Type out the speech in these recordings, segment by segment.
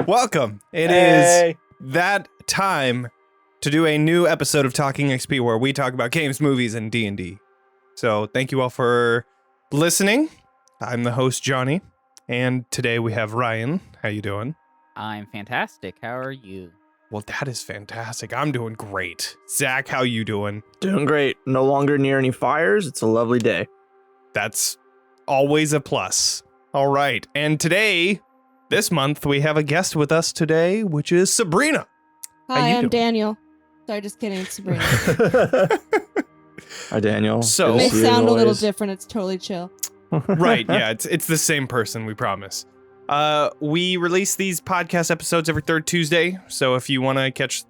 Welcome. It is that time to do a new episode of Talking XP where we talk about games, movies, and D&D. So thank you all for listening. I'm the host, Johnny, and today we have Ryan. How you doing? I'm fantastic. How are you? Well, that is fantastic. I'm doing great. Zach, how you doing? Doing great. No longer near any fires. It's a lovely day. That's always a plus. All right. And today, this month, we have a guest with us today, which is Sabrina. Hi, I'm doing? Daniel. Sorry, just kidding. It's Sabrina. Hi, Daniel. So- It may Good to see you sound a little always. different. It's totally chill. Right, yeah, it's the same person, we promise. We release these podcast episodes every third Tuesday, so if you want to catch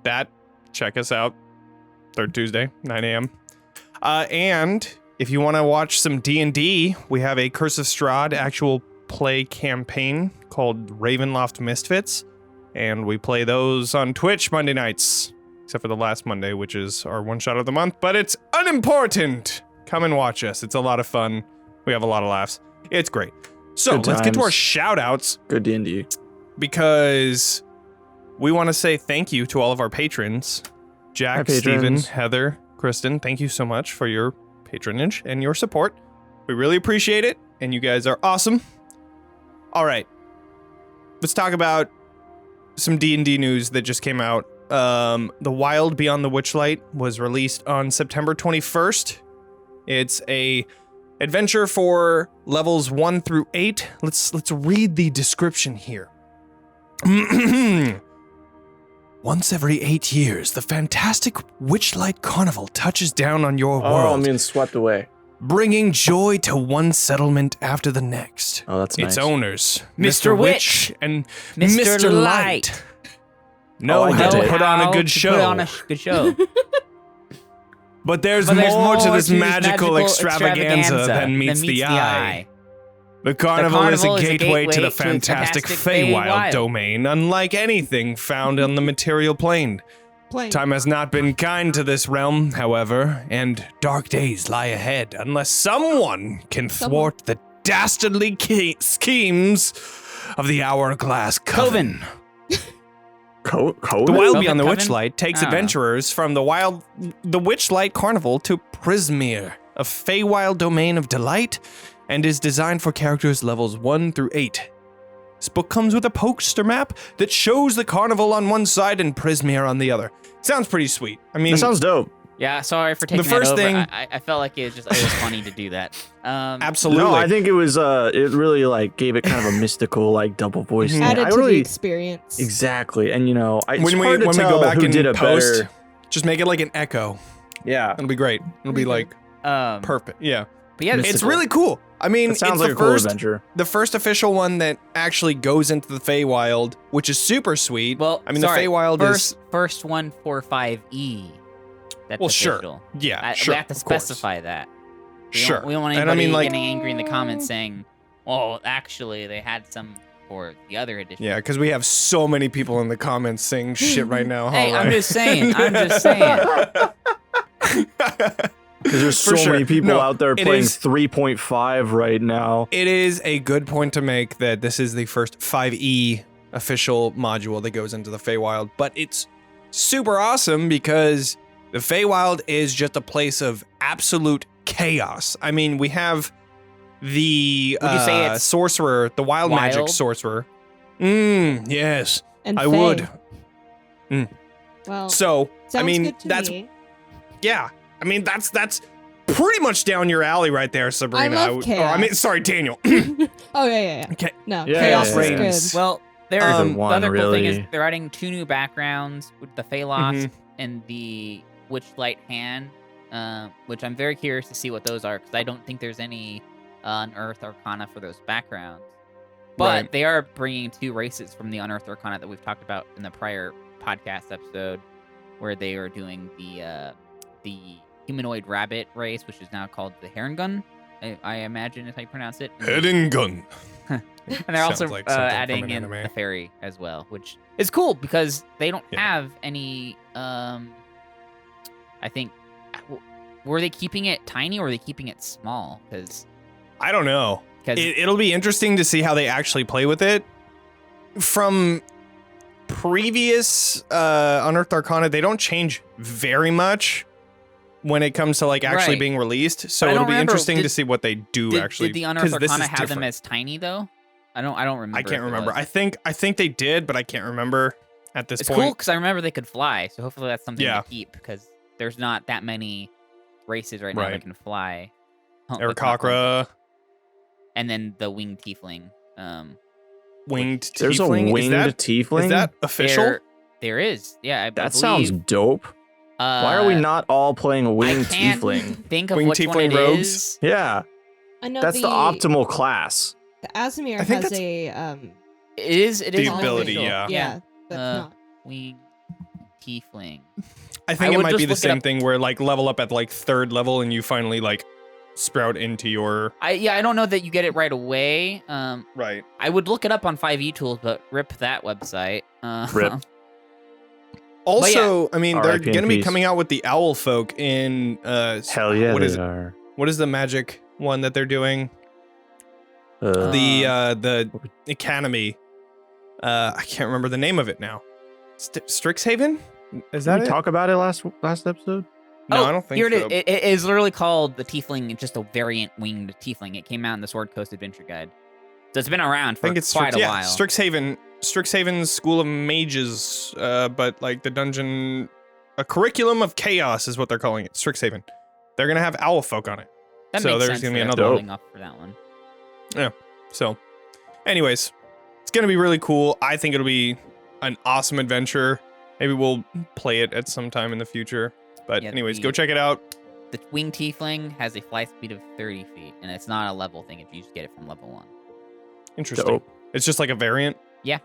that, check us out. Third Tuesday, 9 a.m. And if you want to watch some D&D, we have a Curse of Strahd actual play campaign called Ravenloft Misfits, and we play those on Twitch Monday nights, except for the last Monday, which is our one shot of the month, but it's unimportant. Come and watch us. It's a lot of fun. We have a lot of laughs. It's great. So Good let's get to times. our shout outs Good D&D. because we want to say thank you to all of our patrons. Hi, Jack, patrons. Steven, Heather, Kristen, thank you so much for your patronage and your support. We really appreciate it, and you guys are awesome. All right. Let's talk about some D&D news that just came out. The Wild Beyond the Witchlight was released on September 21st. It's a adventure for levels 1 through 8. Let's read the description here. Once every 8 years, the fantastic Witchlight Carnival touches down on your Oh, world, I'm being swept away. bringing joy to one settlement after the next. Oh, that's nice. Its owners, Mr. Mr. Witch and Mr. Light, know Oh, I how get to it. put on a How good to show. Put on a good show. But there's But more to this magical extravaganza than meets the eye. eye. The carnival is a carnival gateway to the fantastic Feywild domain, unlike anything found on the material plane. Time has not been kind to this realm, however, and dark days lie ahead unless someone can thwart the dastardly schemes of the Hourglass Coven. Code? The Wild Velvet Beyond the Coven? Witchlight takes I don't know. adventurers from the Witchlight Carnival to Prismere, a Feywild domain of delight, and is designed for characters levels 1 through 8. This book comes with a poster map that shows the carnival on one side and Prismere on the other. Sounds pretty sweet. I mean, That sounds dope. Yeah, sorry for taking first that over. thing- I felt like it was funny to do that. absolutely. No, I think it was, it really, like, gave it kind of a mystical, like, double voice thing. Added I to the really, experience. exactly. And, you know, it's when we hard to when we tell go back who and did it post, better. just make it like an echo. Yeah. It'll be great. It'll be like but perfect. Yeah, yeah, Mystical. it's really cool. I mean, It sounds it's like the a cool first adventure. the first official one that actually goes into the Feywild, which is super sweet. well, I mean, sorry, the Feywild is first 145E. That's well, sure, official. yeah, sure. We have to of course. specify that. Sure. We don't want And anybody I mean, like- getting angry in the comments saying, "Oh, actually, they had some for the other edition." Yeah, because we have so many people in the comments saying shit right now. Hey, huh, I'm Ryan? just saying. I'm just saying. Because there's For so sure. many people No, out there it playing is- 3.5 right now. It is a good point to make that this is the first 5e official module that goes into the Feywild, but it's super awesome because the Feywild is just a place of absolute chaos. I mean, we have the Would you say it's sorcerer, the wild magic wild? sorcerer. Yes, And I Fae. would. Well, So, sounds I mean, good to that's me. yeah. I mean, that's pretty much down your alley right there, Sabrina. love Or, I chaos. mean, sorry, Daniel. Oh yeah. Okay. No, Yeah, chaos yeah, is yeah. reigns. good. Well, there Either the one, other cool thing is really. they're adding 2 new backgrounds with the Phalos Mhm. and the Witchlight Hand, which I'm very curious to see what those are because I don't think there's any Unearthed Arcana for those backgrounds. But Right. they are bringing 2 races from the Unearthed Arcana that we've talked about in the prior podcast episode, where they are doing the humanoid rabbit race, which is now called the Herringun. I imagine is how you pronounce it. Head and gun. And they're Sounds also like something from adding an in anime. the fairy as well, which is cool because they don't Yeah. have any. I think were they keeping it tiny or were they keeping it small? Because I don't know. It'll be interesting to see how they actually play with it. from previous Unearthed Arcana, they don't change very much when it comes to like actually Right. being released. So But I it'll don't be remember, interesting to see what they do actually. Did the 'cause Unearthed this Arcana is have them different. as tiny though? I don't remember. I can't if it remember. was. I think they did, but I can't remember at this It's point. cool because I remember they could fly, so hopefully that's something Yeah. to keep because there's not that many races right now Right. that can fly. That's not one. Aarakocra, And then the winged tiefling. winged There's tiefling. a winged tiefling. Is that official? There is. Yeah, I That believe, sounds dope. Why are we not all playing a winged I can't tiefling? think of Winged which one tiefling it rogues? is. Yeah, I know that's the optimal class. The Asimir I think has that's- a It is. It The is ability, official. yeah. yeah. That's Uh, not. Winged tiefling. I think it would might be just the look it same up. thing where like level up at like 3rd level and you finally like sprout into your I don't know that you get it right away. right. I would look it up on 5e tools, but rip that website. Rip. Also, I mean, they're R.I.P. in going to be peace. coming out with the owl folk in Hell yeah, what they is it? are. What is the magic one that they're doing? Uh, The academy. I can't remember the name of it now. Strixhaven? Is did that we it? talk about it last episode? No, I don't think here so. it is. It is literally called the Tiefling, just a variant winged Tiefling. It came out in the Sword Coast Adventure Guide. So it's been around I for think it's quite a yeah, while. Strixhaven's School of Mages, but like the dungeon, a curriculum of chaos is what they're calling it. Strixhaven. They're gonna have owl folk on it. That so makes there's sense gonna be for another them one. building up for that one. So, anyways, it's gonna be really cool. I think it'll be an awesome adventure. Maybe we'll play it at some time in the future. But Yeah, anyways, the- go check it out. The winged Tiefling has a flight speed of 30 feet, and it's not a level thing if you just get it from level 1. Interesting. Dope. It's just like a variant. Yeah.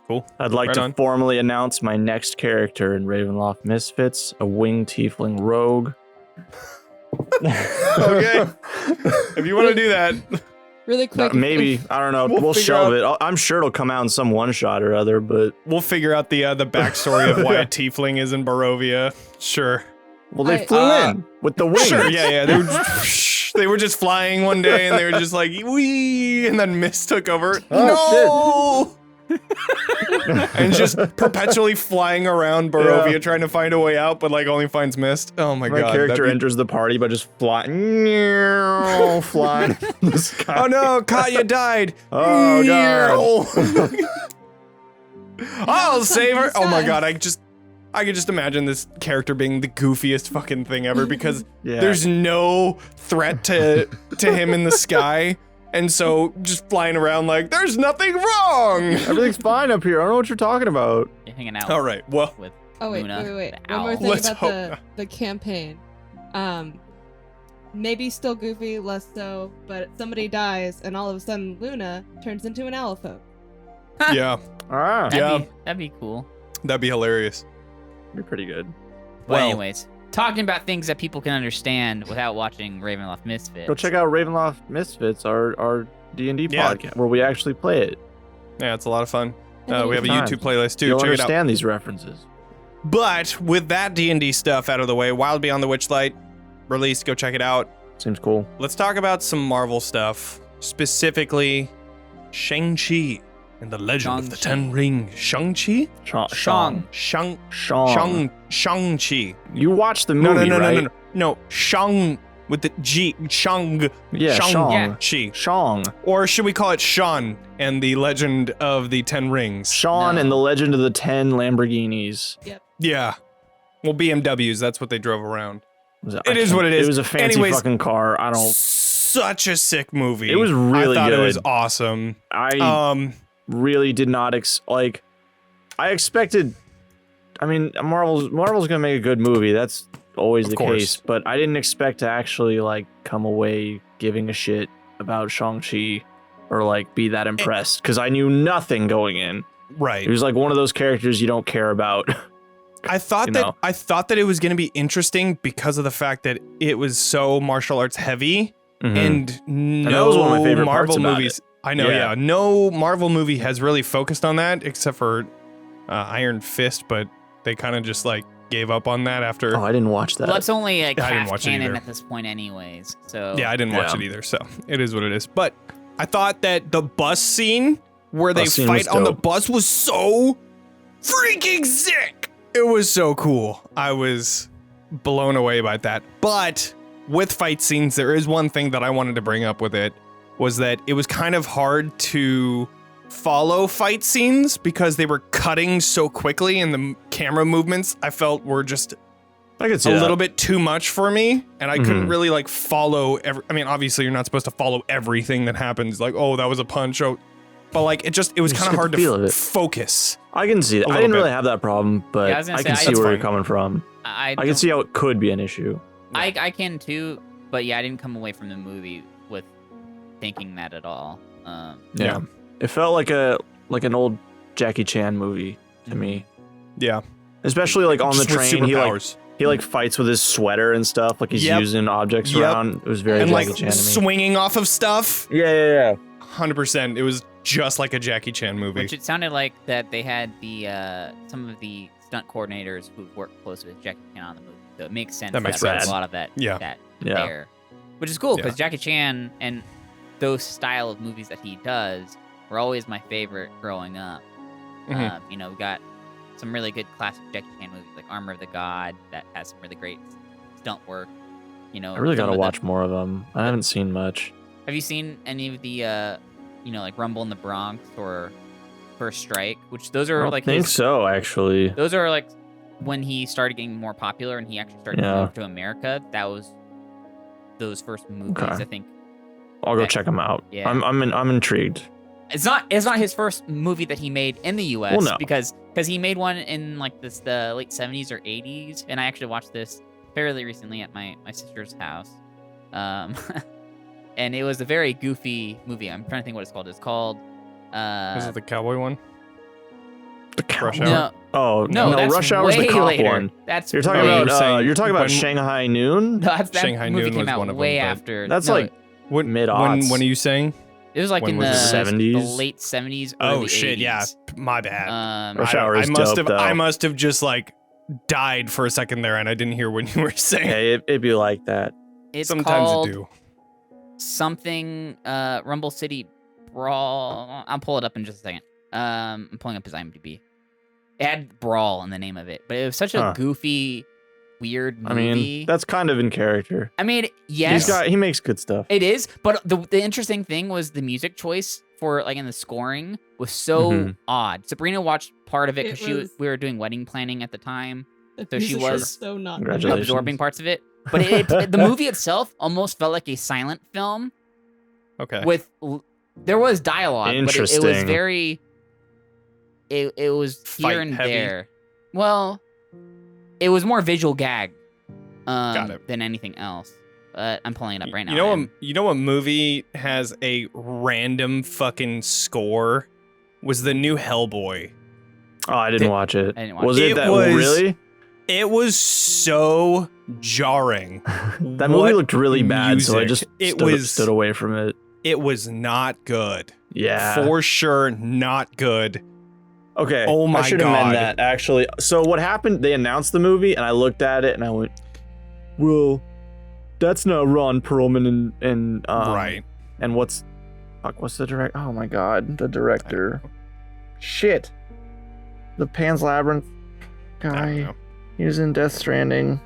Cool. I'd like Right to on. formally announce my next character in Ravenloft Misfits, a winged tiefling rogue. Okay. If you want to do that, Really quick. Maybe, I don't know. We'll We'll figure shelve out- it. I'm sure it'll come out in some one shot or other, but we'll figure out the backstory of why a tiefling is in Barovia. Sure. well, they I- flew in with the wings. Sure. Yeah. They were just flying one day, and they were just like wee, and then mist took over. Oh, And just perpetually flying around Barovia trying to find a way out, but like only finds mist. Oh my My god. character that'd be- enters the party by just flying, flying in the sky. Oh no, Katya died. Oh, God. I'll save her. Oh my Nice. god, I could just imagine this character being the goofiest fucking thing ever because Yeah. there's no threat to him in the sky. And so just flying around like there's nothing wrong. Everything's fine up here. I don't know what you're talking about. You're hanging out All right. Well, with Oh wait, Luna, wait. the One more owl. thing Let's about hope the campaign. Maybe still goofy, less so, but somebody dies and all of a sudden Luna turns into an owl folk. yeah, Ah, Yeah. That'd be cool. that'd be hilarious. you're pretty good. But Well- anyways, talking about things that people can understand without watching Ravenloft Misfits. Go check out Ravenloft Misfits, our D&D Yeah. podcast, where we actually play it. Yeah, it's a lot of fun. I think We have a Times. YouTube playlist too. You'll Check it out. understand these references. But with that D&D stuff out of the way, Wild Beyond the Witchlight released. Go check it out. Seems cool. Let's talk about some Marvel stuff, specifically Shang-Chi and the Legend of the Shang-Chi. Ten Rings. Shang-Chi? Shang. Shang-Chi. You watched the No, movie, no, no, right? no, no, no. Shang with the G. Shang. Yeah, Shang. Yeah. Chi. Shang. Or should we call it Sean and the Legend of the Ten Rings? Sean No. and the Legend of the 10 Lamborghinis. Yeah. Well, BMWs, that's what they drove around. It is what it is. It was a fancy Anyways, fucking car. I don't. Such a sick movie. It was really I thought good. it was awesome. I really did not I expected. I mean, Marvel's gonna make a good movie. That's always Of the course. case. But I didn't expect to actually like come away giving a shit about Shang-Chi or like be that impressed because I knew nothing going in. right. He was like one of those characters you don't care about. I thought you that know. I thought that it was going to be interesting because of the fact that it was so martial arts heavy and no that was one of my favorite Marvel parts about movies. I know, Yeah. yeah. No Marvel movie has really focused on that except for Iron Fist, but they kind of just like gave up on that after. Oh, I didn't watch that. Well, that's only like I didn't half watch it canon either. at this point, anyways. So Yeah, I didn't watch Yeah. it either, so it is what it is. But I thought that the bus scene where they scene fight was on the dope. bus was so freaking sick. It was so cool. I was blown away by that. But with fight scenes, there is one thing that I wanted to bring up with it, was that it was kind of hard to follow fight scenes because they were cutting so quickly, and the camera movements I felt were just I could see a that. little bit too much for me, and I couldn't really like follow I mean, obviously you're not supposed to follow everything that happens, like, oh, that was a punch, oh, but like it was You kind just of get hard the feel of to it. focus. I can see that. A I little didn't bit. really have that problem, but Yeah, I was gonna I say, can see that's where fine. you're coming from. I I can see how it could be an issue. I can too, but yeah, I didn't come away from the movie with thinking that at all. Yeah. It felt like an old Jackie Chan movie to me. Yeah, Especially like on the Just with train, superpowers. he like fights with his sweater and stuff, like he's Yep. using objects Yep. around. It was very and Jackie like Chan to me. swinging off of stuff. Yeah. 100%. It was just like a Jackie Chan movie. Which it sounded like that they had the some of the stunt coordinators who worked close with Jackie Chan on the movie, so it makes sense. That makes there's sense. a lot of that. Yeah. that Yeah. there, which is cool because Yeah. Jackie Chan and those style of movies that he does were always my favorite growing up. Mhm. We got some really good classic Jackie Chan movies like Armor of the God that has some really great stunt work. I really some gotta of the- watch more of them. I haven't seen much. Have you seen any of the like Rumble in the Bronx or First Strike? Which those I are don't like think his, so, actually. those are like when he started getting more popular and he actually started Yeah. coming over to America. That was those first movies, Okay. I think. I'll go Okay. check them out. Yeah. I'm intrigued. It's not his first movie that he made in the U.S. Well, no. because he made one in like the late 70s or 80s, and I actually watched this fairly recently at my sister's house. And it was a very goofy movie. I'm trying to think what it's called. It's called Was it the cowboy one? The Rush Hour? Hour? Oh no, that's Rush Hour's the way cop later. one. That's You're talking way- you were about saying you're talking about when- Shanghai Noon. No, that Shanghai movie Noon came was out one of them, way but- after. That's no, like When, mid-aughts. when are you saying? it was like when in was the it? 70s? late 70s. Oh early shit, 80s. yeah. My bad. Rush I- Hour I is must dope, have though. I must have just like died for a second there, and I didn't hear what you were saying. Hey, it'd be like that. It's Sometimes called it do. something Rumble City Brawl. I'll pull it up in just a second. I'm pulling up his IMDb. It had Brawl in the name of it, but it was such a Huh. goofy, weird I movie. mean, that's kind of in character. Yes, He makes good stuff. it is. But the interesting thing was the music choice for like in the scoring was so Mhm. odd. Sabrina watched part of it It because was- we were doing wedding planning at the time, The So she music is was- so not Congratulations. absorbing parts of it. But the movie itself almost felt like a silent film Okay. with there was dialogue, but it was Interesting. very. It was Fight here and heavy. there. Well, it was more visual gag Got it. than anything else. But I'm pulling it up right now. You know what movie has a random fucking score? Was the new Hellboy. Oh, I didn't watch it. I didn't watch Was it. it It that was- really? It was so jarring. That movie What looked really bad, so I music. just stood away from it. It was not good. Yeah. For sure, not good. Okay. Oh my I should God. amend that actually. So what happened? They announced the movie, and I looked at it, and I went, "Well, that's not Ron Perlman and Right. And what's the direct? Oh my God, the director. Shit. The Pan's Labyrinth I don't guy. know. He was in Death Stranding.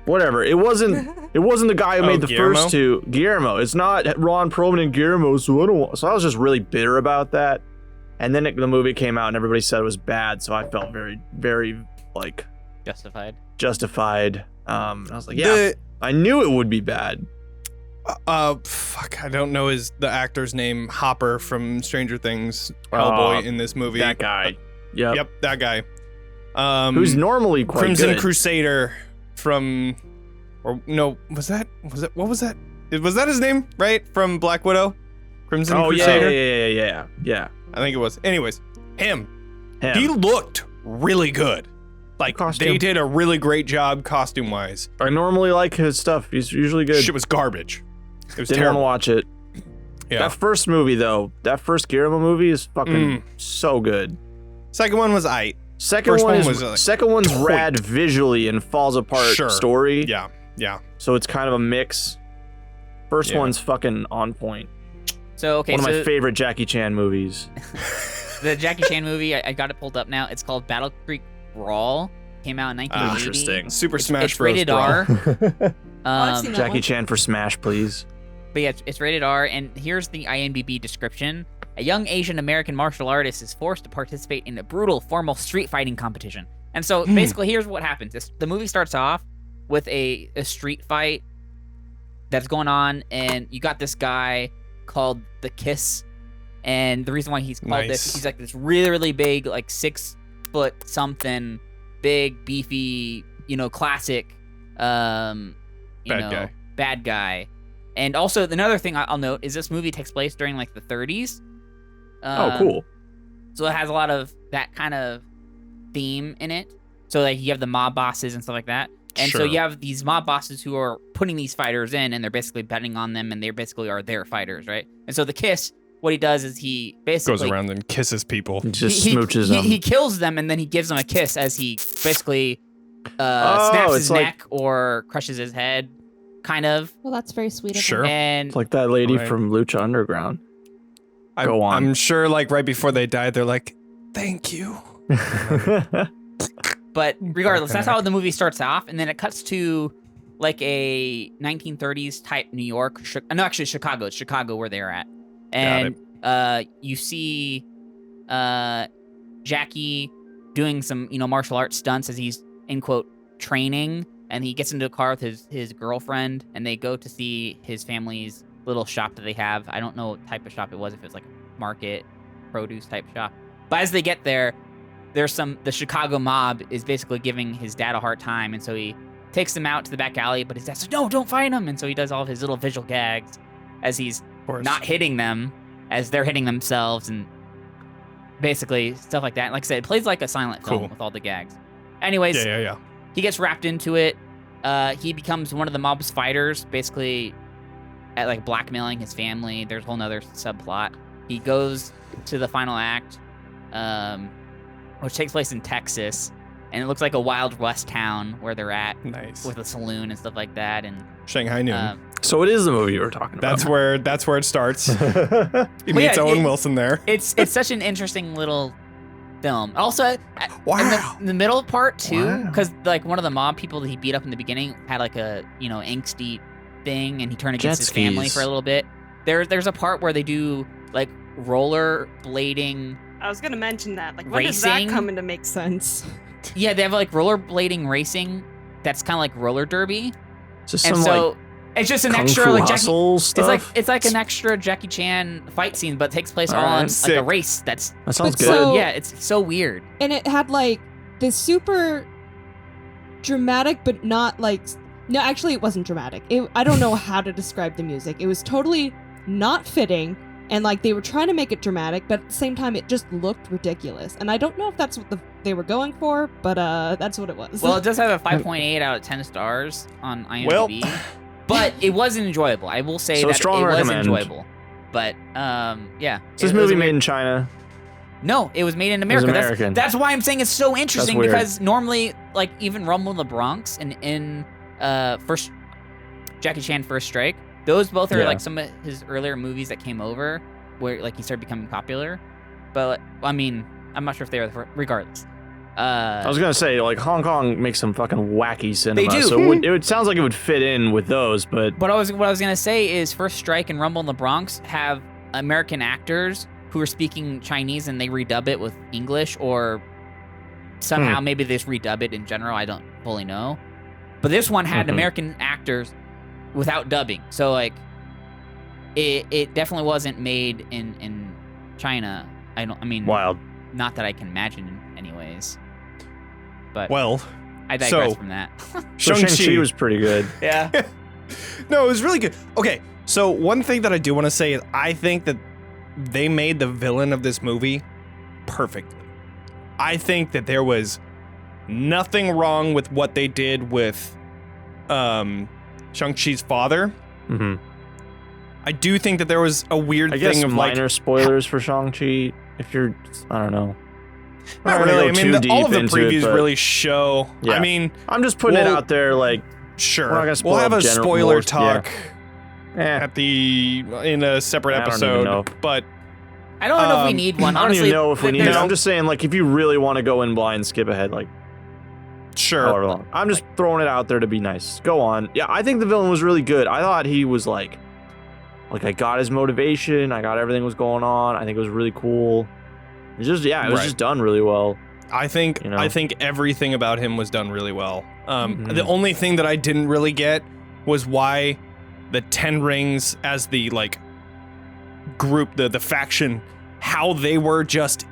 Whatever. It wasn't the guy who Oh, made the Guillermo? first two. Guillermo. It's not Ron Perlman and Guillermo, so I don't want. So I was just really bitter about that. And then the movie came out and everybody said it was bad, so I felt very, very like Justified. I was like, yeah, I knew it would be bad. Fuck, I don't know the actor's name. Hopper from Stranger Things, Hellboy in this movie. That guy. Yep. Yep, that guy. Who's normally quite Crimson good. Crusader from, or no, was that what was that? Was that his name? Right, from Black Widow. Crimson Oh yeah, Crusader. yeah. I think it was. Anyways, him. Him. He looked really good. Like Costume. they did a really great job costume wise. I normally like his stuff. He's usually good. Shit was garbage. It was Didn't want to terrible. watch it. Yeah. That first movie though, that first Guillermo movie is fucking Mm. so good. Second one was aight. Second First one one is was, like, second one's point. rad visually and falls apart Sure. story. Yeah. So it's kind of a mix. First Yeah. one's fucking on point. So okay, One of my favorite Jackie Chan movies. the Jackie Chan movie, I got it pulled up now. It's called Battle Creek Brawl. Came out in 1980. Interesting. Super Smash It's Bros. rated Brawl. R. I've seen that Jackie one. Chan for Smash, please. But yeah, it's rated R, and here's the IMDb description. A young Asian American martial artist is forced to participate in a brutal formal street fighting competition. And so basically, here's what happens. The movie starts off with a street fight that's going on, and you got this guy called the Kiss. And the reason why he's called this, he's like this really, really big, like 6 foot something, big, beefy, classic, bad guy. And also, another thing I'll note is this movie takes place during like the 30s. Cool. So it has a lot of that kind of theme in it. So like you have the mob bosses and stuff like that. And so you have these mob bosses who are putting these fighters in, and they're basically betting on them, and they basically are their fighters, right? And so the Kiss, what he does is he basically goes around and kisses people. Just smooches them. He kills them, and then he gives them a kiss as he basically snaps his neck or crushes his head, kind of. Well, that's very sweet of Sure. him. And It's like that lady from Lucha Underground. Go on. I'm sure, like, right before they died, they're like, thank you. But regardless, that's how the movie starts off, and then it cuts to like a 1930s type New York. No, actually Chicago. It's Chicago where they're at, and you see Jackie doing some martial arts stunts as he's in quote training, and he gets into a car with his girlfriend, and they go to see his family's little shop that they have. I don't know what type of shop it was, if it was like a market produce type shop. But as they get there, the Chicago mob is basically giving his dad a hard time, and so he takes him out to the back alley, but his dad's like, no, don't fight him. And so he does all of his little visual gags as he's not hitting them, as they're hitting themselves, and basically stuff like that. And like I said, it plays like a silent film with all the gags. Anyways, he gets wrapped into it. He becomes one of the mob's fighters, basically at like blackmailing his family. There's a whole nother subplot. He goes to the final act, which takes place in Texas, and it looks like a Wild West town where they're at, with a saloon and stuff like that, and Shanghai Noon. So it is the movie you were talking about. That's where it starts. He meets Owen Wilson there. It's such an interesting little film. Also, in the middle part too, because like one of the mob people that he beat up in the beginning had like a angsty thing, and he turned against his family for a little bit. There's a part where they do like roller blading. I was gonna mention that. Like, when racing. does that come into make sense? Yeah, they have like rollerblading racing. That's kind of like roller derby. Just and some so like it's just an Kung extra Fu like Hustle stuff. It's like an extra Jackie Chan fight scene, but it takes place all on like a race. That sounds good. So, yeah, it's so weird. And it had like this super dramatic, but not like. No, actually, it wasn't dramatic. I don't know how to describe the music. It was totally not fitting. And like they were trying to make it dramatic, but at the same time, it just looked ridiculous. And I don't know if that's what they were going for, but that's what it was. Well, it does have a 5.8 out of 10 stars on IMDb, but it was enjoyable. I will say that it was enjoyable. But yeah, is this movie made in China? No, it was made in America. American. That's why I'm saying it's so interesting, because normally, like even Rumble in the Bronx and in first Jackie Chan First Strike. Those both are like some of his earlier movies that came over where like he started becoming popular. But I mean, I'm not sure if they were regardless. I was gonna say like Hong Kong makes some fucking wacky cinema. They do. So it sounds like it would fit in with those, but what I was gonna say is First Strike and Rumble in the Bronx have American actors who are speaking Chinese and they redub it with English, or somehow maybe they just redub it in general. I don't fully know. But this one had American actors without dubbing, so like it definitely wasn't made in China. I mean wild. Not that I can imagine anyways. But I digress from that. Shang-Chi was pretty good. Yeah. No, it was really good. Okay, so one thing that I do want to say is I think that they made the villain of this movie perfectly. I think that there was nothing wrong with what they did with Shang-Chi's father. Mm-hmm. I do think that there was a weird thing of minor like spoilers for Shang-Chi. If you're, I don't know. Not really. I mean, all of the previews really show. Yeah. I mean, I'm just putting it out there. Like, sure, we're not gonna spoil we'll have a general spoiler more, talk in a separate I don't even know. episode. But I don't know if we need one. I don't Honestly, even know if we need it. there's- I'm just saying, like, if you really want to go in blind, skip ahead, like, sure. however long. I'm just throwing it out there to be nice. Go on. Yeah, I think the villain was really good. I thought he was like I got his motivation. I got everything was going on. I think it was really cool. It was just done really well. I think You know? I think everything about him was done really well. Mhm. The only thing that I didn't really get was why the Ten Rings as the like group, the faction, how they were just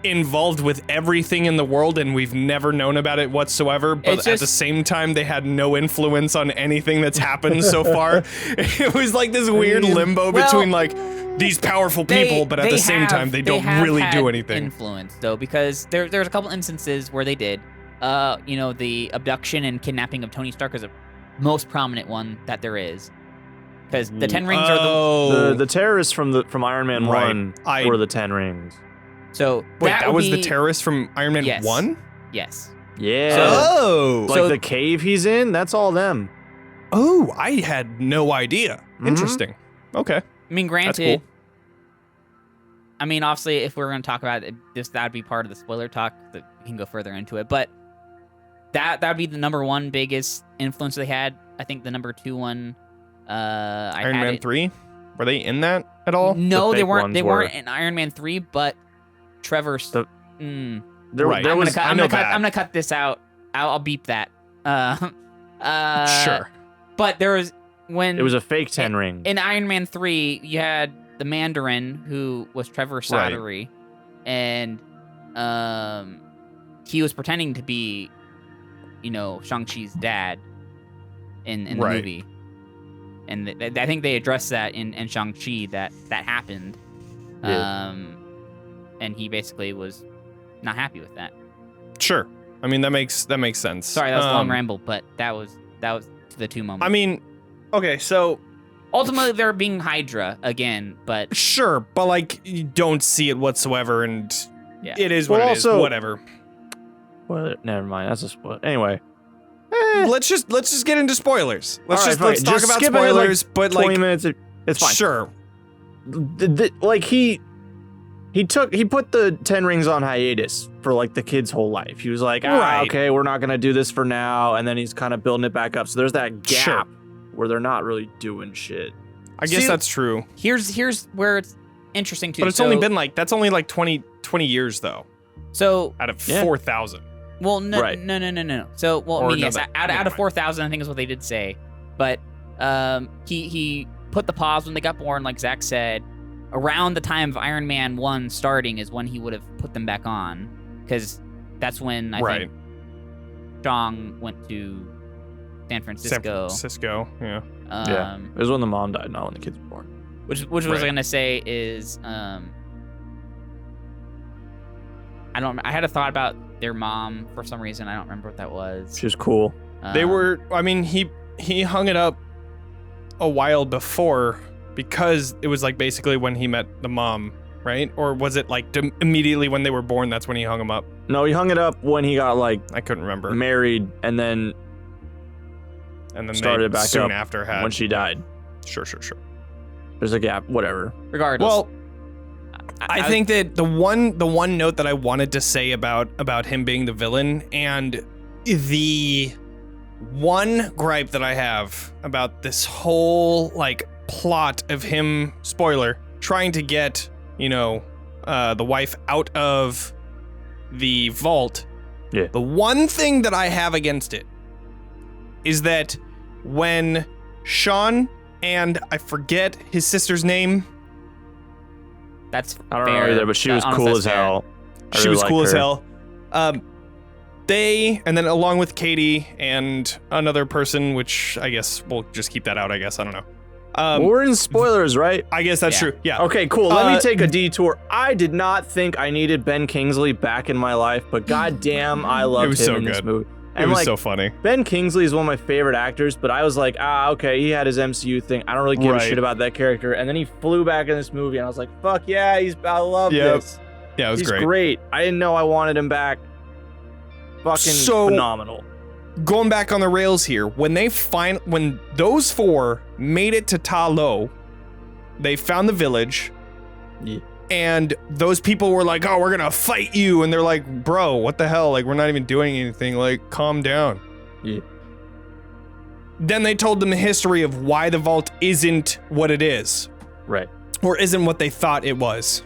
involved with everything in the world and we've never known about it whatsoever, but It's at just- the same time they had no influence on anything that's happened so far. It was like this weird limbo Well, between like these powerful people, but at the same time they don't have really do had anything. Influence though, because there's a couple instances where they did. The abduction and kidnapping of Tony Stark is the most prominent one that there is. Because the Ten Rings are Oh. The terrorists from Iron Man Right. 1 I- were the Ten Rings. so Wait, that would was the be- terrorist from Iron Man Yes. 1? Yes. Yeah. Oh. Like So- the cave he's in, that's all them. Oh, I had no idea. Mhm. Interesting. Okay. I mean, That's granted. cool. I mean, obviously, if we're going to talk about it, that'd be part of the spoiler talk. That we can go further into it, but that'd be the number one biggest influence they had. I think the number two one. Iron Man 3? Were they in that at all? No, The they fake weren't. ones They were. weren't in Iron Man 3, but Trevor. The- There, Right. there I'm was gonna cut. I I'm know gonna cut. that. I'm gonna cut this out. I'll beep that. Sure. But there was when it was a fake Ten Ring. in Iron Man 3, you had the Mandarin who was Trevor Slattery, and he was pretending to be, Shang-Chi's dad in the Right. movie. And I think they addressed that in Shang-Chi that happened. Yeah. And he basically was not happy with that. Sure. I mean, that makes sense. Sorry, that was a long ramble, but that was the two moments. I mean, okay, so ultimately they're being Hydra again, but sure, but like you don't see it whatsoever, and Yeah. it is what Well, it is. also- Whatever. Well, never mind. That's a spoiler. Anyway, Let's just get into spoilers. Let's All right, let's fine. talk Just about skip ahead, like, spoilers, but 20 like minutes. It's fine. sure. Like he put the Ten Rings on hiatus for like the kid's whole life. He was like, Right. okay, we're not gonna do this for now, and then he's kind of building it back up. So there's that gap Sure. where they're not really doing shit. I guess See, that's true. here's where it's interesting too. But it's only been like 20 years though, so out of Yeah. 4,000. well no Right. no. So I Or mean no, yes, that- out never of mind. 4,000 I think is what they did say, but he put the pause when they got born, like Zach said. Around the time of Iron Man 1 starting is when he would have put them back on, because that's when I Right. think Shang went to San Francisco. San Francisco, yeah. Yeah. It was when the mom died, not when the kids were born. Which was Right. I gonna say is I had a thought about their mom for some reason. I don't remember what that was. She was cool. They Um, were. I mean, he hung it up a while before because it was like basically when he met the mom, right? Or was it like immediately when they were born? That's when he hung them up. No, he hung it up when he got like I couldn't remember. married, and then And then started they back soon up after had when she died. Sure. There's a gap. Whatever. Regardless. Well, I think that the one note that I wanted to say about him being the villain, and the one gripe that I have about this whole like plot of him, spoiler, trying to get the wife out of the vault. Yeah. The one thing that I have against it is that when Sean and I forget his sister's name. that's I don't fair. know either, but she was Honestly, cool that's as fair. hell. I She really was liked cool as her. hell. And then along with Katie and another person, which I guess we'll just keep that out, I guess. I don't know. Well, we're in spoilers, right? I guess that's Yeah. true. Yeah. Okay, cool. Let me Uh, take a detour. I did not think I needed Ben Kingsley back in my life, but goddamn, I loved was him so in this good. movie. It And was like so funny. Ben Kingsley is one of my favorite actors, but I was like, okay, he had his MCU thing. I don't really give a Right. shit about that character. And then he flew back in this movie, and I was like, fuck yeah, I love Yep. this. Yeah, it was He's great. great. I didn't know I wanted him back. Fucking So- phenomenal. going back on the rails here, when those 4 made it to Ta Lo, they found the village. Yeah. And those people were like, "Oh, we're gonna fight you," and they're like, "Bro, what the hell? Like, we're not even doing anything. Like, calm down." Yeah. Then they told them the history of why the vault isn't what it is. Right. Or isn't what they thought it was.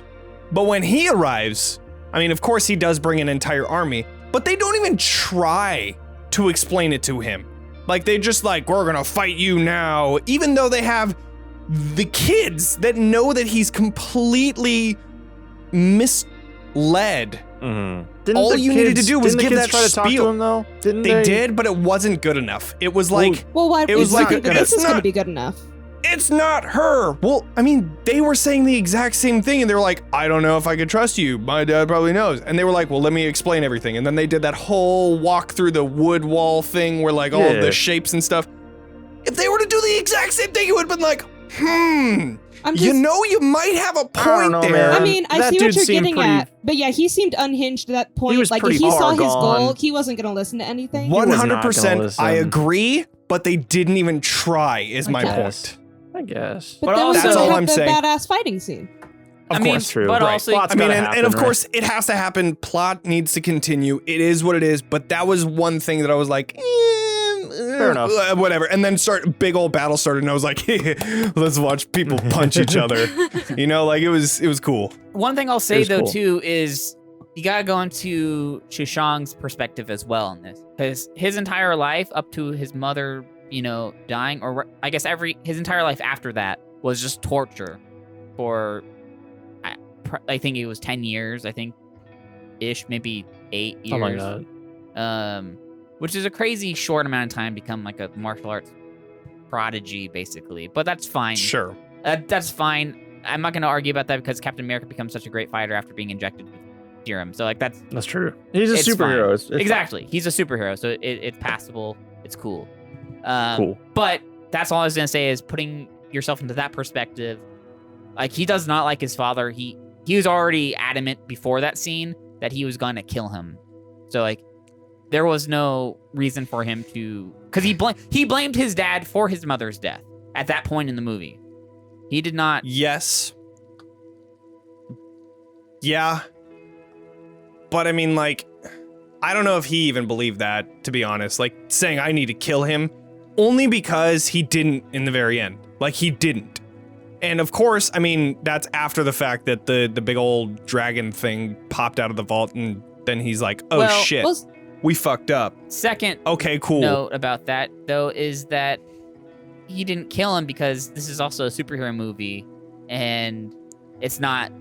But when he arrives, I mean, of course he does bring an entire army, but they don't even try to explain it to him. Like, they just like, "We're gonna fight you now," even though they have the kids that know that he's completely misled. Mm-hmm. All you needed to do was give that try to talk to spiel. him, though? Didn't They did, but it wasn't good enough. It was like, Well, why? It was like, this is it's going to not- be good enough. "It's not her." Well, I mean, they were saying the exact same thing, and they were like, "I don't know if I could trust you. My dad probably knows." And they were like, "Well, let me explain everything." And then they did that whole walk through the wood wall thing where like all of Yeah. the shapes and stuff. If they were to do the exact same thing, it would have been like, you might have a point know, there. man. I mean, I That see what dude you're seemed getting pretty- at, but yeah, he seemed unhinged at that point. was Like, if pretty he saw far his goal, gone. he wasn't going to listen to anything. What? 100%, listen. I agree, but they didn't even try, is my guess. point. I guess. But But then we also- could That's all have I'm the saying. badass fighting scene. Of I mean, course, but right. also, Plot's I mean, gotta and happen, of right? course, it has to happen. Plot needs to continue. It is what it is. But that was one thing that I was like, Fair enough. Whatever. And then big old battle started, and I was like, let's watch people punch each other. You know, like it was cool. one thing I'll say was though cool. too is you gotta go into Shishang's perspective as well in this, because his entire life up to his mother, dying, or I guess his entire life after that was just torture for, I think it was 10 years, I think, ish, maybe 8 years. Oh my god. Which is a crazy short amount of time to become like a martial arts prodigy, basically. But that's fine. Sure. That's fine. I'm not going to argue about that because Captain America becomes such a great fighter after being injected with serum. So like that's True. He's a it's superhero. fine. It's exactly. He's a superhero, so it's passable. It's cool. Cool. But that's all I was going to say is putting yourself into that perspective. Like, he does not like his father. He was already adamant before that scene that he was going to kill him. So like, there was no reason for him to, because he blamed his dad for his mother's death at that point in the movie. He did not. Yes. Yeah. But I mean, like, I don't know if he even believed that, to be honest. Like, saying I need to kill him only because he didn't in the very end. Like, he didn't. And of course, I mean, that's after the fact that the big old dragon thing popped out of the vault, and then he's like, oh Well, shit, we fucked up. Second Okay, cool. note about that, though, is that he didn't kill him because this is also a superhero movie, and it's not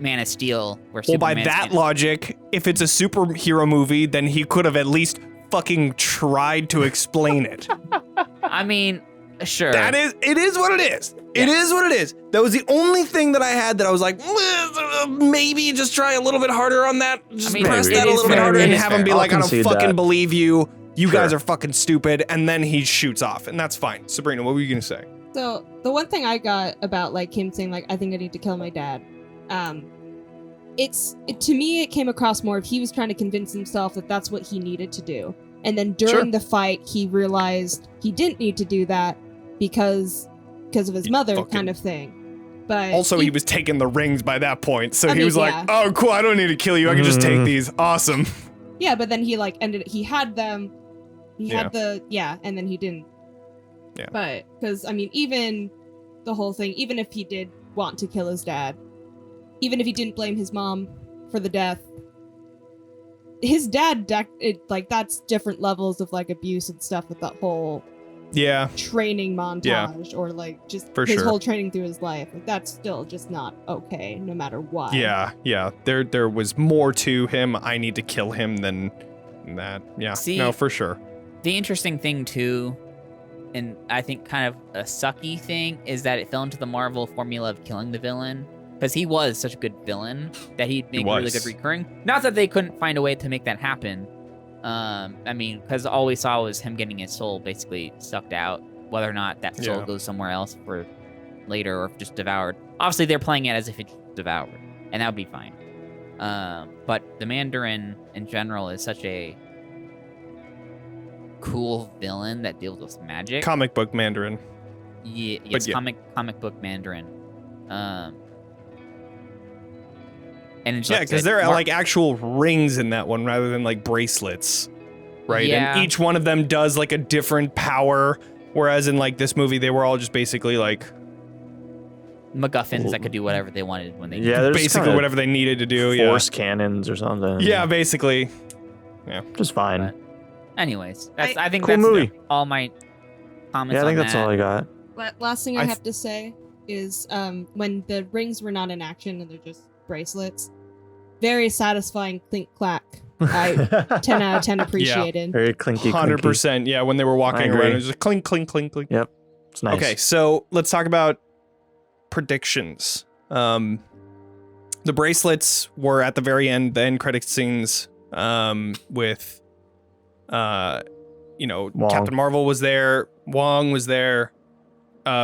Man of Steel. Where Well, by Superman's that in- logic, if it's a superhero movie, then he could have at least fucking tried to explain it. I mean, sure. It is what it is. It is what it is. That was the only thing that I had that I was like, maybe just try a little bit harder on that. Just I mean, press maybe. that a it is little bit fair. harder It and is have him fair. be I'll like, I don't concede fucking that. believe you. You Sure. guys are fucking stupid. And then he shoots off, and that's fine. Sabrina, what were you gonna say? So the one thing I got about like him saying like I think I need to kill my dad, to me it came across more if he was trying to convince himself that that's what he needed to do, and then during the fight he realized he didn't need to do that because of his mother fucking- kind of thing. But Also, he was taking the rings by that point, so I he mean, was like, yeah. "Oh, cool! I don't need to kill you. I can just take Mhm. these. Awesome." yeah, but then he like he had them, he Yeah. had and then he didn't. Yeah. But because I mean, even the whole thing, even if he did want to kill his dad, even if he didn't blame his mom for the death, his dad that's different levels of like abuse and stuff with that whole Yeah, training montage or like just For his sure. whole training through his life. Like, that's still just not okay, no matter what. yeah. There was more to him. I need to kill him than that. Yeah, See- no, for sure. The interesting thing too, and I think kind of a sucky thing, is that it fell into the Marvel formula of killing the villain, because he was such a good villain that he'd make a really was. good recurring. Not that they couldn't find a way to make that happen. I mean, because all we saw was him getting his soul basically sucked out, whether or not that soul Yeah. goes somewhere else for later or just devoured. Obviously, they're playing it as if it's devoured, and that would be fine. But the Mandarin in general is such a cool villain that deals with magic. Comic book Mandarin. Yeah, But yes, yeah. comic book Mandarin. And it's Yeah, like because the- there are Mar- like actual rings in that one rather than like bracelets, right? Yeah. And each one of them does like a different power, whereas in like this movie they were all just basically like MacGuffins that could do whatever they wanted when they Yeah, there's basically kinda whatever they needed to do. force cannons or something. Yeah, basically. just fine. But- Anyways, I think Cool that's movie. all my comments. Yeah, I think on that's that. all I got. Last thing I I have to say is when the rings were not in action and they're just bracelets, very satisfying clink clack. I 10 out of 10 appreciated. Very clinky. 100%. Yeah, when they were walking agree. around, it was just clink, clink, clink, clink. Yep. It's nice. Okay, so let's talk about predictions. The bracelets were at the very end, the end credit scenes, with, Wong. Captain Marvel was there, Wong was there,